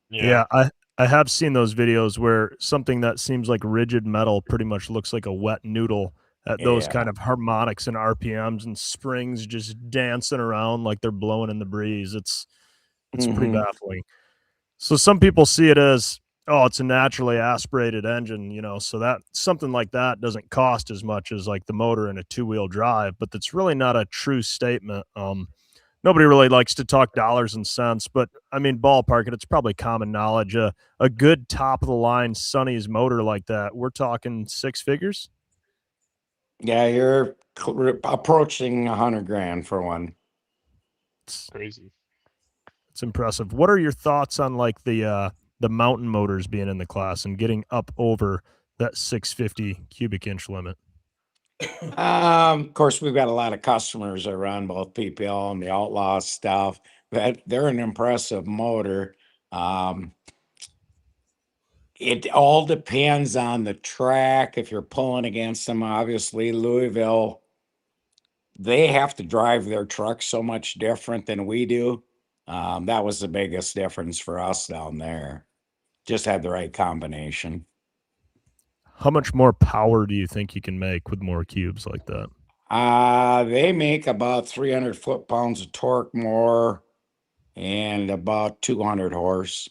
Yeah, I have seen those videos where something that seems like rigid metal pretty much looks like a wet noodle at those kind of harmonics and RPMs, and springs just dancing around like they're blowing in the breeze. It's pretty baffling. So some people see it as, oh, it's a naturally aspirated engine, so that something like that doesn't cost as much as like the motor in a two-wheel drive, but that's really not a true statement. Nobody really likes to talk dollars and cents, but I mean, ballpark it, it's probably common knowledge. A good top of the line Sonny's motor like that, we're talking six figures. Yeah, you're approaching 100 grand for one. It's crazy. It's impressive. What are your thoughts on like the mountain motors being in the class and getting up over that 650 cubic inch limit? Of course, we've got a lot of customers that run both PPL and the Outlaw stuff. They're an impressive motor. It all depends on the track. If you're pulling against them, obviously Louisville, they have to drive their truck so much different than we do. That was the biggest difference for us down there. Just had the right combination. How much more power do you think you can make with more cubes like that? They make about 300 foot-pounds of torque more and about 200 horse.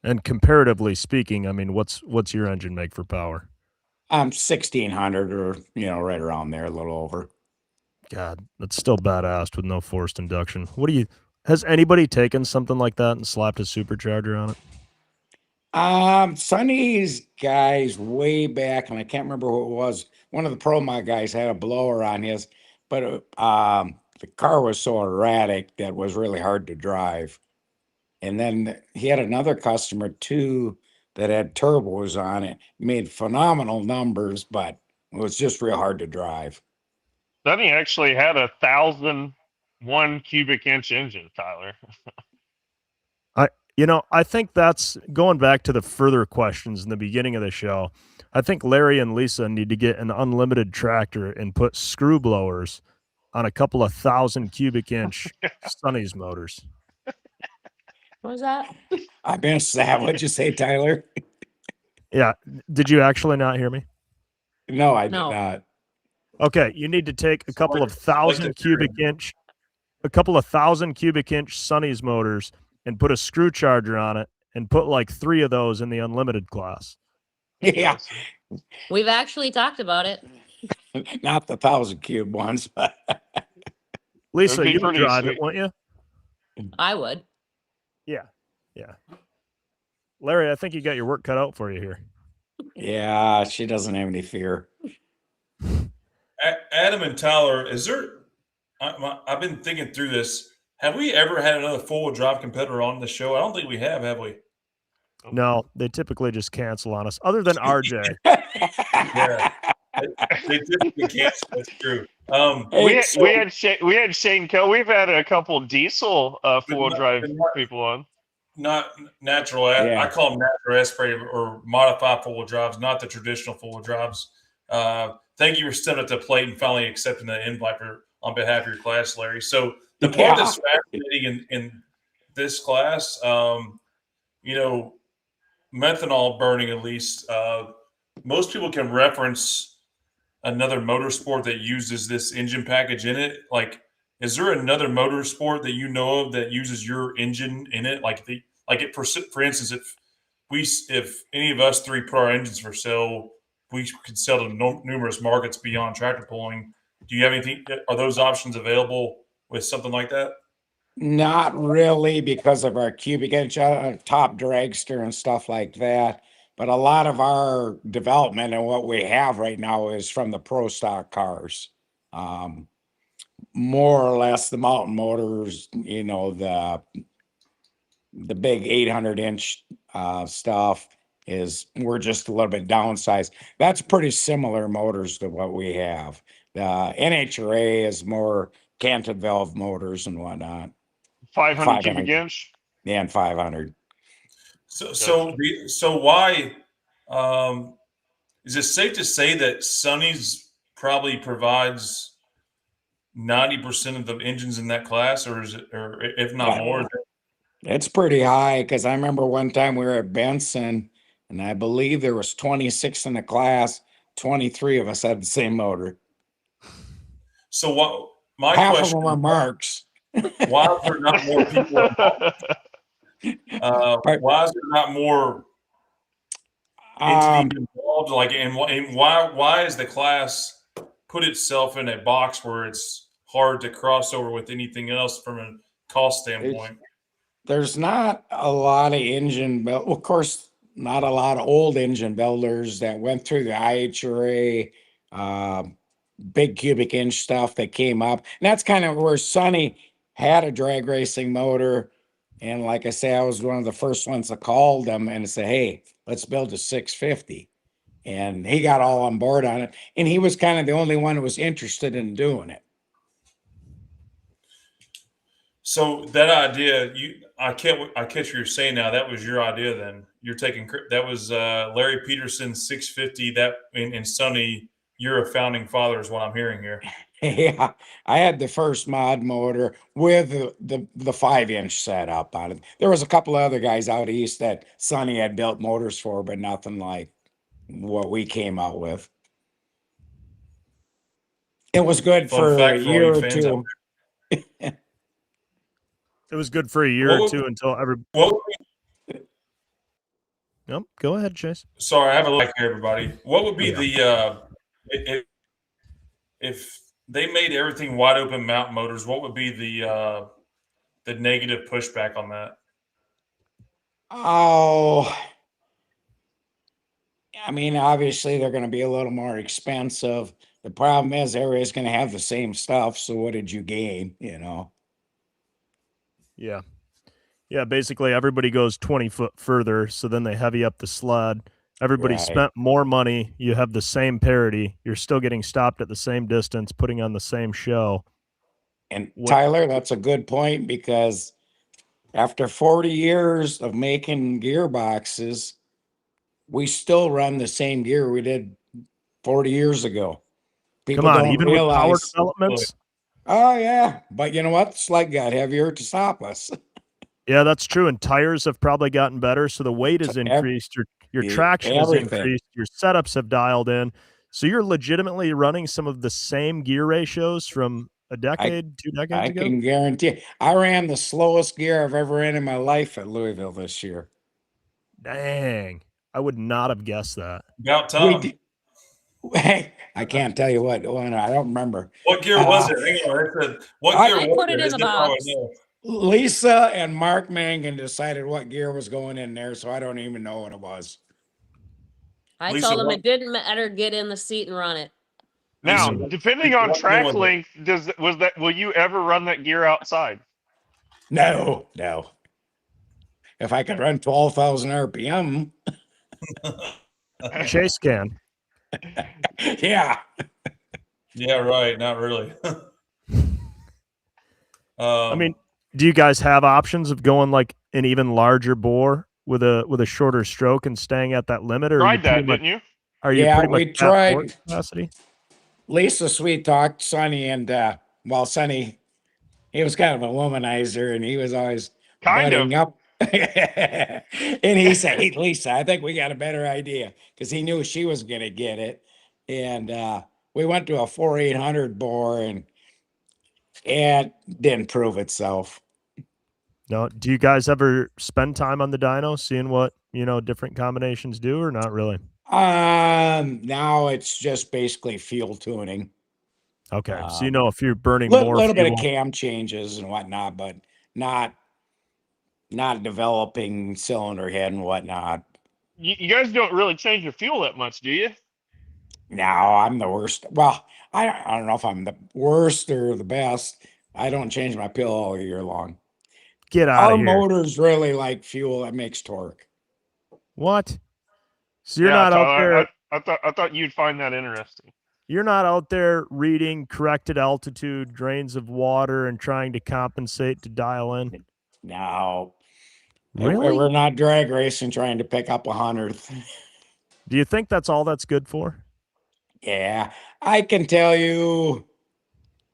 And comparatively speaking, I mean, what's your engine make for power? 1,600 or, right around there, a little over. God, that's still badass with no forced induction. Has anybody taken something like that and slapped a supercharger on it? Sonny's guys way back, and I can't remember who it was. One of the Pro Mod guys had a blower on his, but the car was so erratic that it was really hard to drive. And then he had another customer too that had turbos on it, made phenomenal numbers, but it was just real hard to drive. Sonny actually had 1,001 cubic inch engine, Tyler. I think that's going back to the further questions in the beginning of the show. I think Larry and Lisa need to get an unlimited tractor and put screw blowers on a couple of 1,000 cubic inch Sonny's motors. What was that? I missed that. What'd you say, Tyler? Yeah. Did you actually not hear me? No, I did No. not. Okay. You need to take a couple of 1,000 cubic inch Sonny's motors and put a screw charger on it and put like 3 of those in the unlimited class. Yeah. We've actually talked about it. Not the 1,000 cube ones, but Lisa, you pretty drive sweet. it, won't you? I would. Yeah. Larry, I think you got your work cut out for you here. yeah, she doesn't have any fear. Adam and Tyler, is there? I've been thinking through this. Have we ever had another four-wheel drive competitor on the show? I don't think we have we? No, they typically just cancel on us. Other than RJ, Yeah, they typically cancel. That's true. We had Shane Kell. We've had a couple diesel four-wheel drive people on. Not natural. Yeah. I call them natural aspirated or modified four-wheel drives, not the traditional four-wheel drives. Thank you for stepping up to the plate and finally accepting the invite on behalf of your class, Larry. So the part that's fascinating in this class, methanol burning, at least, most people can reference another motorsport that uses this engine package in it. Like, is there another motorsport that you know of that uses your engine in it? For instance, if any of us three put our engines for sale, we could sell to numerous markets beyond tractor pulling. Do you have anything? Are those options available with something like that? Not really, because of our cubic inch top dragster and stuff like that. But a lot of our development and what we have right now is from the pro stock cars. More or less the mountain motors, the big 800-inch stuff we're just a little bit downsized. That's pretty similar motors to what we have. The NHRA is more canted valve motors and whatnot. 500 cubic inch. Yeah, and 500. So why is it safe to say that Sonny's probably provides 90% of the engines in that class, or if not more? It's pretty high, because I remember one time we were at Benson, and I believe there was 26 in the class. 23 of us had the same motor. So what? My Half question of them are Marks. Why is there not more people involved? Why is there not more entities involved? And why is the class put itself in a box where it's hard to cross over with anything else from a cost standpoint? There's not a lot of of course, not a lot of old engine builders that went through the IHRA, big cubic inch stuff that came up. And that's kind of where Sonny had a drag racing motor. And like I say, I was one of the first ones that called them and said, hey, let's build a 650. And he got all on board on it. And he was kind of the only one who was interested in doing it. So that idea, I catch what you're saying now. That was your idea then. That was Larry Peterson's 650. And Sonny, you're a founding father is what I'm hearing here. Yeah, I had the first mod motor with the 5-inch setup on it. There was a couple of other guys out east that Sonny had built motors for, but nothing like what we came out with. It was good for a year or two. it was good for a year or two until Nope, go ahead, Chase. Sorry, I have a like here, everybody. What would be if they made everything wide open mount motors? What would be the negative pushback on that? Oh, I mean, obviously they're going to be a little more expensive. The problem is everybody's going to have the same stuff. So what did you gain? Yeah. Yeah, basically everybody goes 20 foot further, so then they heavy up the sled. Everybody spent more money. You have the same parity. You're still getting stopped at the same distance, putting on the same show. And Tyler, that's a good point, because after 40 years of making gearboxes, we still run the same gear we did 40 years ago. People Come on, don't even realize, with power developments? Oh, yeah. But you know what? The sled got heavier to stop us. Yeah, that's true. And tires have probably gotten better. So the weight has increased. Your traction has increased. Your setups have dialed in. So you're legitimately running some of the same gear ratios from a decade, 2 decades ago? I can guarantee. I ran the slowest gear I've ever ran in my life at Louisville this year. Dang. I would not have guessed that. About time. Hey, I can't tell you what. I don't remember. What gear was it? Hang on. I put it in the box. Lisa and Mark Mangan decided what gear was going in there, so I don't even know what it was. I told them it didn't matter. Get in the seat and run it. Now, depending on track length, will you ever run that gear outside? No. if I could run 12,000 RPM. Chase can. Yeah. Yeah, right. Not really. I mean, do you guys have options of going like an even larger bore with a shorter stroke and staying at that limit, or Tried that, didn't you? are you Yeah, pretty much we at port tried. capacity? Lisa sweet talked Sonny, and Sonny, he was kind of a womanizer, and he was always Kind of. butting up. And he said, "Hey, Lisa, I think we got a better idea," because he knew she was going to get it. And we went to a 4,800 bore, and it didn't prove itself. No. Do you guys ever spend time on the dyno, seeing what different combinations do, or not really? Now it's just basically fuel tuning. Okay, so if you're burning Little more bit of fuel. cam changes and whatnot, but not developing cylinder head and whatnot. You guys don't really change your fuel that much, do you? No, I'm the worst. Well, I don't know if I'm the worst or the best. I don't change my pill all year long. Get out Our of here. motors really like fuel that makes torque. What? So you're Yeah, not out there. I thought you'd find that interesting. You're not out there reading corrected altitude, drains of water, and trying to compensate to dial in. No, Really? we're not drag racing trying to pick up 100th. Do you think that's all that's good for? Yeah, I can tell you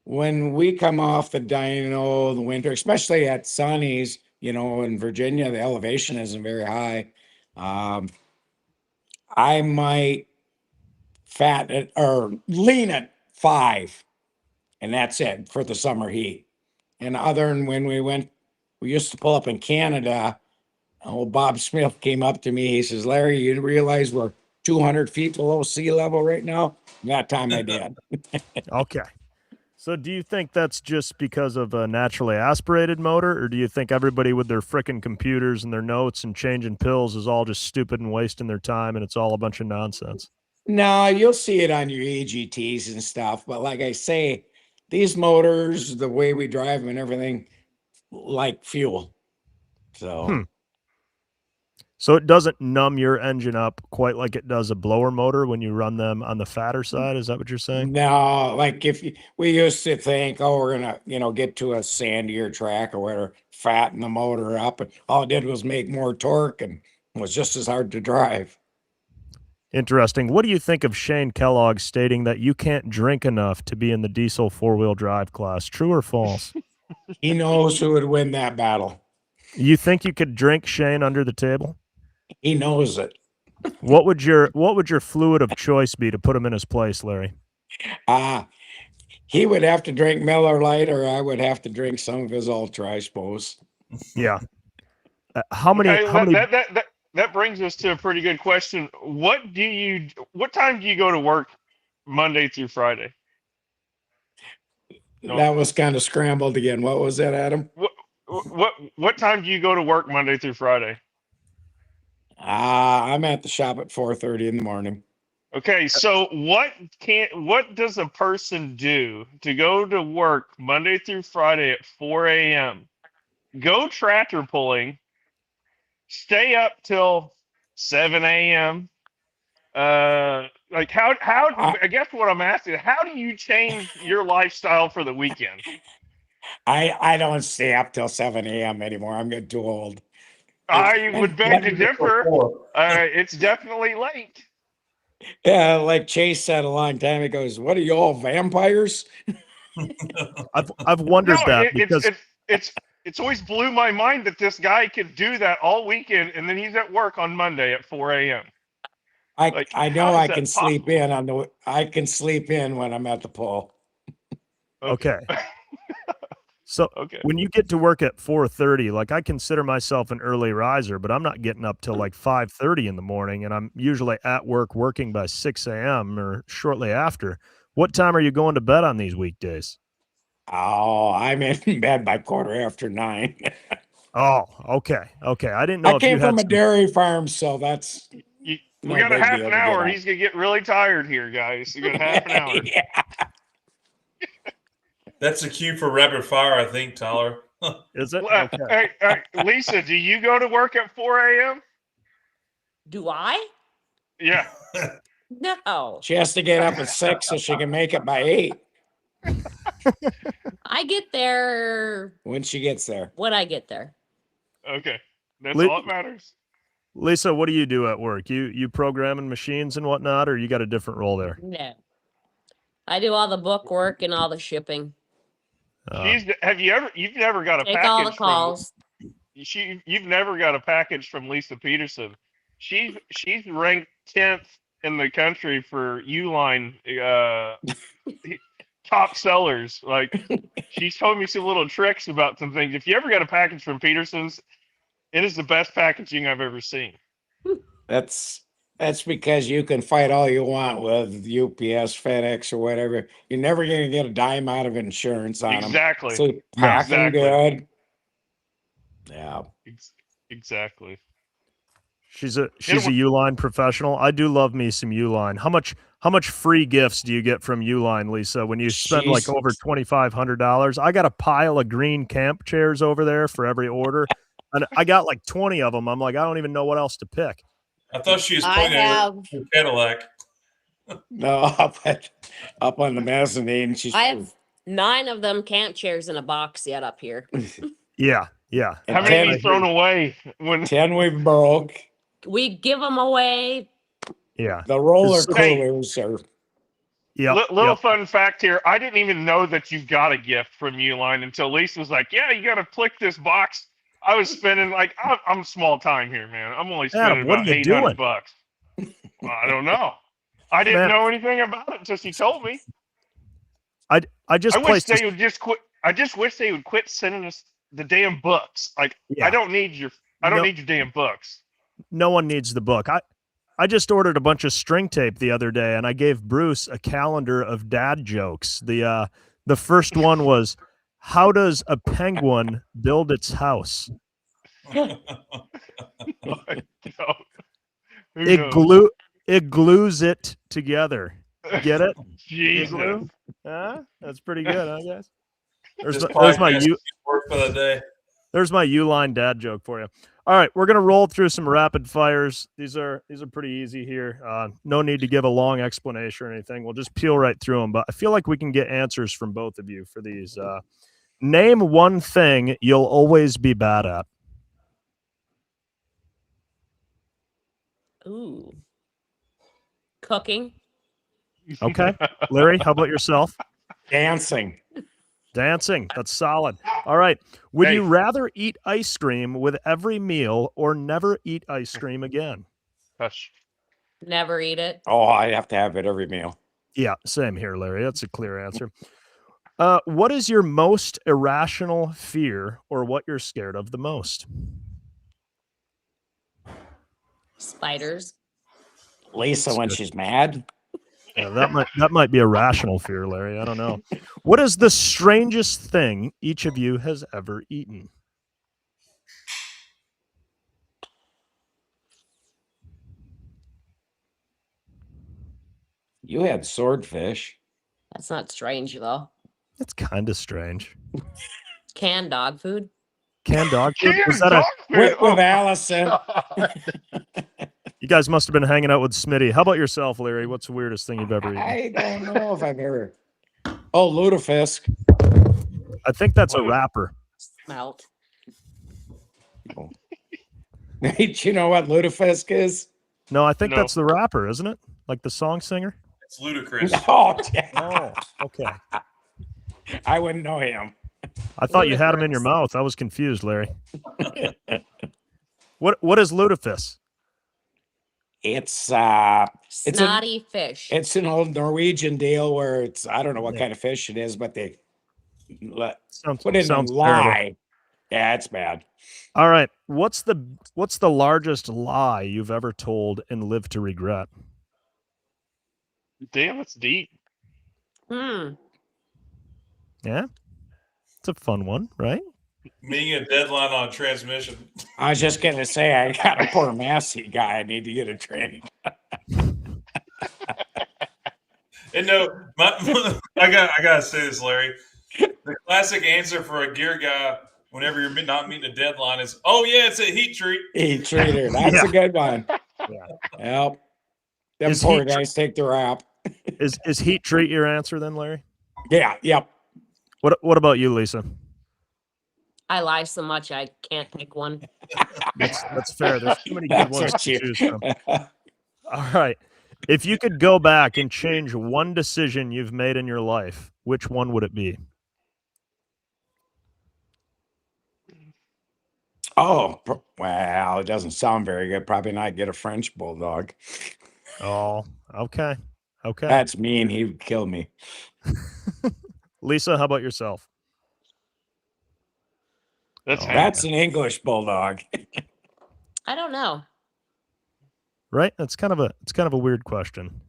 when we come off the dyno the winter, especially at Sonny's, in Virginia, the elevation isn't very high. I might fat it or lean at 5, and that's it for the summer heat. And other than when we used to pull up in Canada. Old Bob Smith came up to me. He says, "Larry, you realize we're 200 feet below sea level right now?" That time I did. Okay. So do you think that's just because of a naturally aspirated motor, or do you think everybody with their frickin' computers and their notes and changing pills is all just stupid and wasting their time and it's all a bunch of nonsense? No, you'll see it on your EGTs and stuff. But like I say, these motors, the way we drive them and everything, like fuel. So So it doesn't numb your engine up quite like it does a blower motor when you run them on the fatter side. Is that what you're saying? no, like we used to think, oh, we're gonna, get to a sandier track or whatever, fatten the motor up, and all it did was make more torque and was just as hard to drive. Interesting. What do you think of Shane Kellogg stating that you can't drink enough to be in the diesel four-wheel drive class? True or false? He knows who would win that battle. You think you could drink Shane under the table? He knows it. What would your fluid of choice be to put him in his place, Larry? He would have to drink Miller Lite, or I would have to drink some of his Ultra, I suppose. Yeah. How many? That brings us to a pretty good question. What time do you go to work Monday through Friday? No. That was kind of scrambled again. What was that, Adam? What time do you go to work Monday through Friday? I'm at the shop at 4:30 in the morning. Okay, so what does a person do to go to work Monday through Friday at 4 a.m., go tractor pulling, stay up till 7 a.m.? Like how I guess what I'm asking, how do you change your lifestyle for the weekend? I don't stay up till 7 a.m. anymore. I'm getting too old. I would beg to differ. It's definitely late. Yeah, like Chase said a long time ago, "What are you all, vampires?" I've wondered that because it's always blew my mind that this guy could do that all weekend, and then he's at work on Monday at 4 a.m. I know I can sleep in I can sleep in when I'm at the pull. Okay. So when you get to work at 4:30, like I consider myself an early riser, but I'm not getting up till like 5:30 in the morning, and I'm usually at work working by 6 a.m. or shortly after. What time are you going to bed on these weekdays? Oh, I'm in bed by 9:15. Oh, okay. I didn't know I came from a dairy farm, so that's we got a half an hour. He's gonna get really tired here, guys. You got half an hour. Yeah. That's a cue for rapid fire, I think, Tyler. Is it? Well, Okay. Lisa, do you go to work at 4 a.m.? Do I? Yeah. No. She has to get up at 6 so she can make it by 8 I get there when she gets there. when I get there. Okay. That's Li- all that matters. Lisa, what do you do at work? You programming machines and whatnot, or you got a different role there? No. I do all the book work and all the shipping. You've never got a Take all the package from calls. you've never got a package from Lisa Peterson. She's ranked 10th in the country for Uline top sellers. Like, she's told me some little tricks about some things. If you ever got a package from Peterson's, it is the best packaging I've ever seen. That's because you can fight all you want with UPS, FedEx, or whatever. You're never going to get a dime out of insurance on Exactly. them. So packing Exactly. good. Yeah. Exactly. She's a Uline professional. I do love me some Uline. How much free gifts do you get from Uline, Lisa, when you spend like over $2,500? I got a pile of green camp chairs over there for every order, and I got like 20 of them. I'm like, I don't even know what else to pick. I thought she was I pointing have- at her Cadillac. No, up on the mezzanine. I have 9 of them camp chairs in a box yet up here. Yeah. How many have you thrown away? 10 we broke. We give them away. Yeah. The roller Hey. coolers are. Little fun fact here. I didn't even know that you got a gift from Uline until Lisa was like, yeah, you got to click this box. I was spending like, I'm small time here, man. I'm only spending what about are you $800. doing? Well, I don't know. I didn't know anything about it until she told me. I just wish they would just quit. I just wish they would quit sending us the damn books. Like, Yeah. I don't need your damn books. No one needs the book. I just ordered a bunch of string tape the other day, and I gave Bruce a calendar of dad jokes. The first one was, how does a penguin build its house? It glues it together. Get it? Jesus. That's pretty good, huh, guys? There's This my podcast is work for the day. There's my Uline dad joke for you. All right, we're gonna roll through some rapid fires. These are pretty easy here. No need to give a long explanation or anything. We'll just peel right through them. But I feel like we can get answers from both of you for these. Name one thing you'll always be bad at. Ooh. Cooking. Okay, Larry, how about yourself? Dancing. Dancing. That's solid. All right. Would you rather eat ice cream with every meal or never eat ice cream again? Never eat it. Oh, I have to have it every meal. Yeah, same here, Larry. That's a clear answer. What is your most irrational fear or what you're scared of the most? Spiders. Lisa, when she's mad. Yeah, that might be a rational fear, Larry. I don't know. What is the strangest thing each of you has ever eaten? You had swordfish. That's not strange though. That's kind of strange. Canned dog food. Canned dog food? Was that with Allison? You guys must have been hanging out with Smitty. How about yourself, Larry? What's the weirdest thing you've ever eaten? I don't know if I've ever. Oh, lutefisk. I think that's a rapper. Smelt. You know what lutefisk is? No, I think that's the rapper, isn't it? Like the song singer? It's ludicrous. Oh, yeah. Oh, okay. I wouldn't know him. I thought you had him in your mouth. I was confused, Larry. What is lutefisk? It's Snotty fish. It's an old Norwegian deal where it's I don't know what kind of fish it is, but they put it in lye. Yeah, it's bad. All right. What's the largest lie you've ever told and lived to regret? Damn, it's deep. Yeah. It's a fun one, right? Meeting a deadline on transmission. I was just gonna say I got a poor Massey guy. I need to get a training. And no, I gotta say this, Larry. The classic answer for a gear guy whenever you're not meeting a deadline is, oh yeah, it's a heat treat. Heat treater. That's Yeah. a good one. Yeah. Yep. Them Is poor heat guys take the rap. Is heat treat your answer then, Larry? Yeah. Yep. What about you, Lisa? I lie so much I can't pick one. That's fair. There's too many good That's ones what to you. choose from. All right. If you could go back and change one decision you've made in your life, which one would it be? Oh, well, it doesn't sound very good. Probably not get a French bulldog. Oh, okay. Okay. That's mean. He would kill me. Lisa, how about yourself? That's Oh, Hank. That's an English bulldog. I don't know. Right? It's kind of a weird question.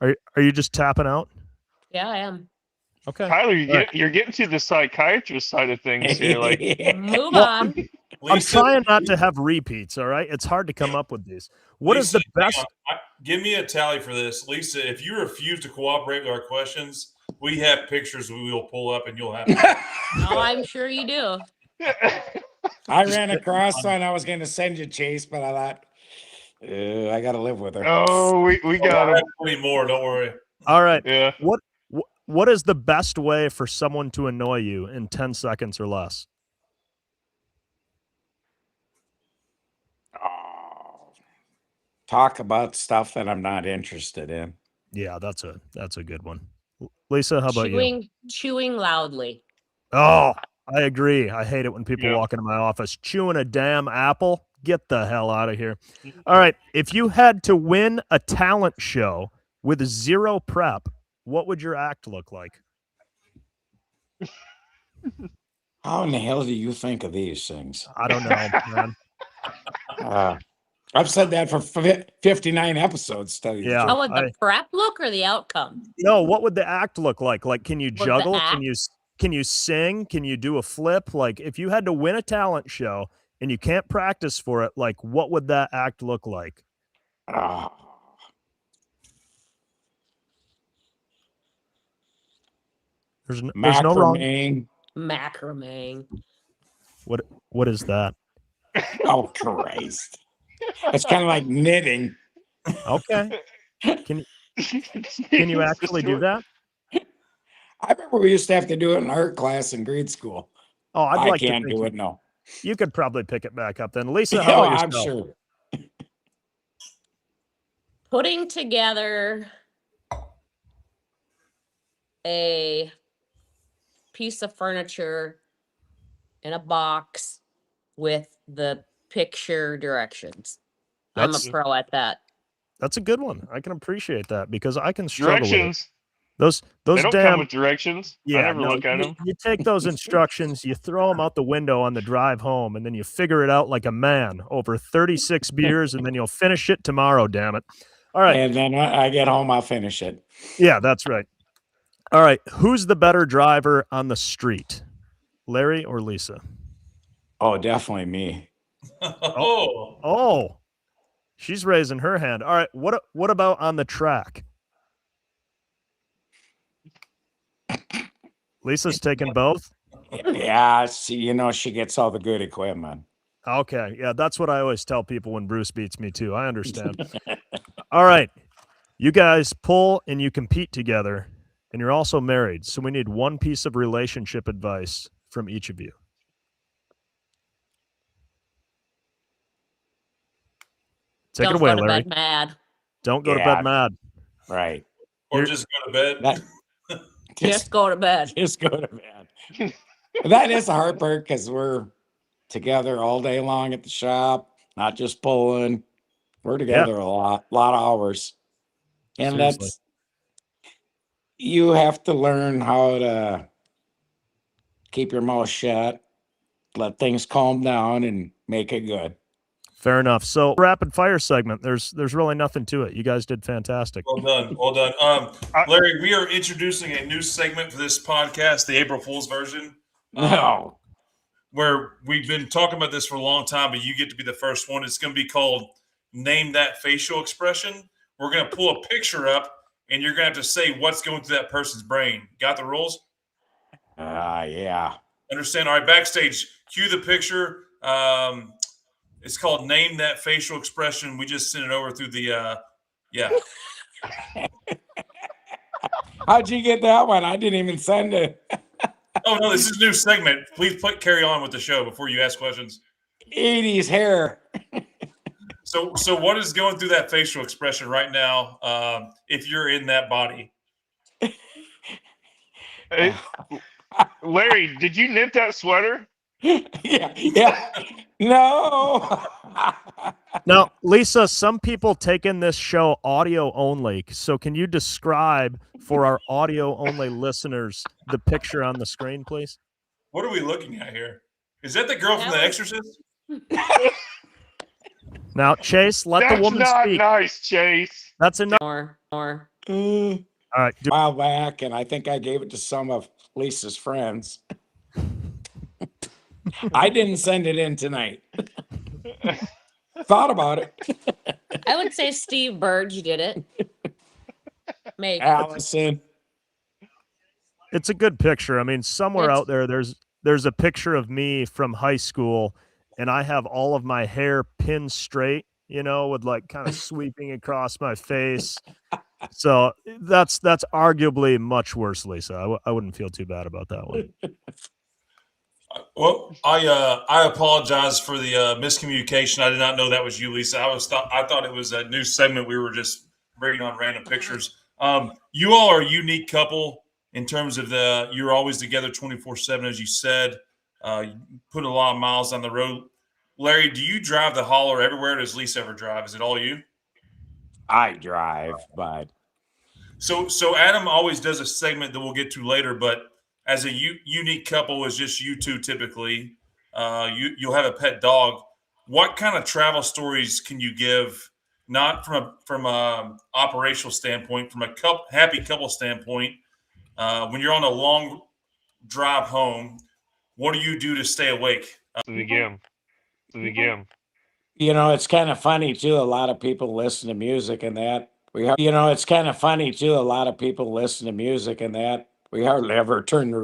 Are you just tapping out? Yeah, I am. Okay. Tyler, Right. you're getting to the psychiatrist side of things here. Like, Move Well, on. I'm Lisa, trying not to have repeats, all right? It's hard to come up with these. What is Lisa, the hang best? on. Give me a tally for this. Lisa, if you refuse to cooperate with our questions, we have pictures we will pull up and you'll have to. Oh, I'm sure you do. I ran across one. I was going to send you Chase, but I thought, I got to live with her. oh, we got him. Plenty more. Don't worry. All right. Yeah. What is the best way for someone to annoy you in 10 seconds or less? Oh, talk about stuff that I'm not interested in. Yeah, that's a good one. Lisa, how about you? Chewing loudly. Oh, I agree. I hate it when people Yeah. walk into my office chewing a damn apple. Get the hell out of here. All right. If you had to win a talent show with zero prep, what would your act look like? How in the hell do you think of these things? I don't know, man. I've said that for 59 episodes. Tell you the Yeah. truth. How would the prep look or the outcome? No, what would the act look like? Like, can you the juggle? act? Can you sing? Can you do a flip? Like, if you had to win a talent show and you can't practice for it, like, what would that act look like? Ah. There's no wrong. Macrame. Macrame. What is that? Oh, Christ. It's kind of like knitting. Okay. Can you actually do that? I remember we used to have to do it in art class in grade school. Oh, I'd I like can't to do think it, no. you could probably pick it back up then. Lisa, Oh, how about I'm yourself? sure. Putting together a piece of furniture in a box with the picture directions. I'm That's a pro at that. that's a good one. I can appreciate that because I can struggle with it. Directions. Those They don't come damn with directions. I yeah. never No, look at them. you take those instructions, you throw them out the window on the drive home, and then you figure it out like a man over 36 beers, and then you'll finish it tomorrow. Damn it! All right. And then when I get home, I'll finish it. Yeah, that's right. All right. Who's the better driver on the street, Larry or Lisa? Oh, definitely me. Oh, Oh, she's raising her hand. All right. What about on the track? Lisa's taking both. Yeah, see, she gets all the good equipment. Okay. Yeah, that's what I always tell people when Bruce beats me too. I understand. All right. You guys pull and you compete together, and you're also married. So we need one piece of relationship advice from each of you. Take Don't it away, go to Larry. bed mad. Don't go to Yeah. bed mad. Right. or just go to bed. Just go to bed. Just go to bed. That is the hard part because we're together all day long at the shop, not just pulling. We're together a lot of hours. And Seriously. that's, you have to learn how to keep your mouth shut, let things calm down, and make it good. Fair enough. So rapid fire segment. There's really nothing to it. You guys did fantastic. Well done. Well done. Larry, we are introducing a new segment for this podcast, the April Fool's version. No. Where we've been talking about this for a long time, but you get to be the first one. It's going to be called Name That Facial Expression. We're going to pull a picture up, and you're going to have to say what's going through that person's brain. Got the rules? Yeah. Understand. All right, backstage, cue the picture. It's called Name That Facial Expression. We just sent it over through the, yeah. How'd you get that one? I didn't even send it. Oh, no, this is a new segment. Please carry on with the show before you ask questions. 80s hair. So what is going through that facial expression right now if you're in that body? Hey, Larry, did you knit that sweater? Yeah. No. Now, Lisa, some people take in this show audio only. So can you describe for our audio only listeners the picture on the screen, please? What are we looking at here? Is that the girl from The Exorcist? Now, Chase, let the woman That's not speak. nice, Chase. That's enough. More. All right. A while back, and I think I gave it to some of Lisa's friends. I didn't send it in tonight. Thought about it. I would say Steve Burge did it. Maybe. Allison. It's a good picture. I mean, somewhere out there, there's a picture of me from high school, and I have all of my hair pinned straight, with like kind of sweeping across my face. So that's arguably much worse, Lisa. I wouldn't feel too bad about that one. Well, I apologize for the miscommunication. I did not know that was you, Lisa. I thought it was a new segment. We were just bringing on random pictures. You all are a unique couple in terms of you're always together 24/7, as you said. You put a lot of miles on the road. Larry, do you drive the hauler everywhere? Does Lisa ever drive? Is it all you? I drive, but So Adam always does a segment that we'll get to later, but as a unique couple is just you two typically. You'll have a pet dog. What kind of travel stories can you give? Not from a operational standpoint, from a happy couple standpoint. When you're on a long drive home, what do you do to stay awake? The game. it's kind of funny too. A lot of people listen to music and that. It's kind of funny too. A lot of people listen to music and that. We hardly ever turn the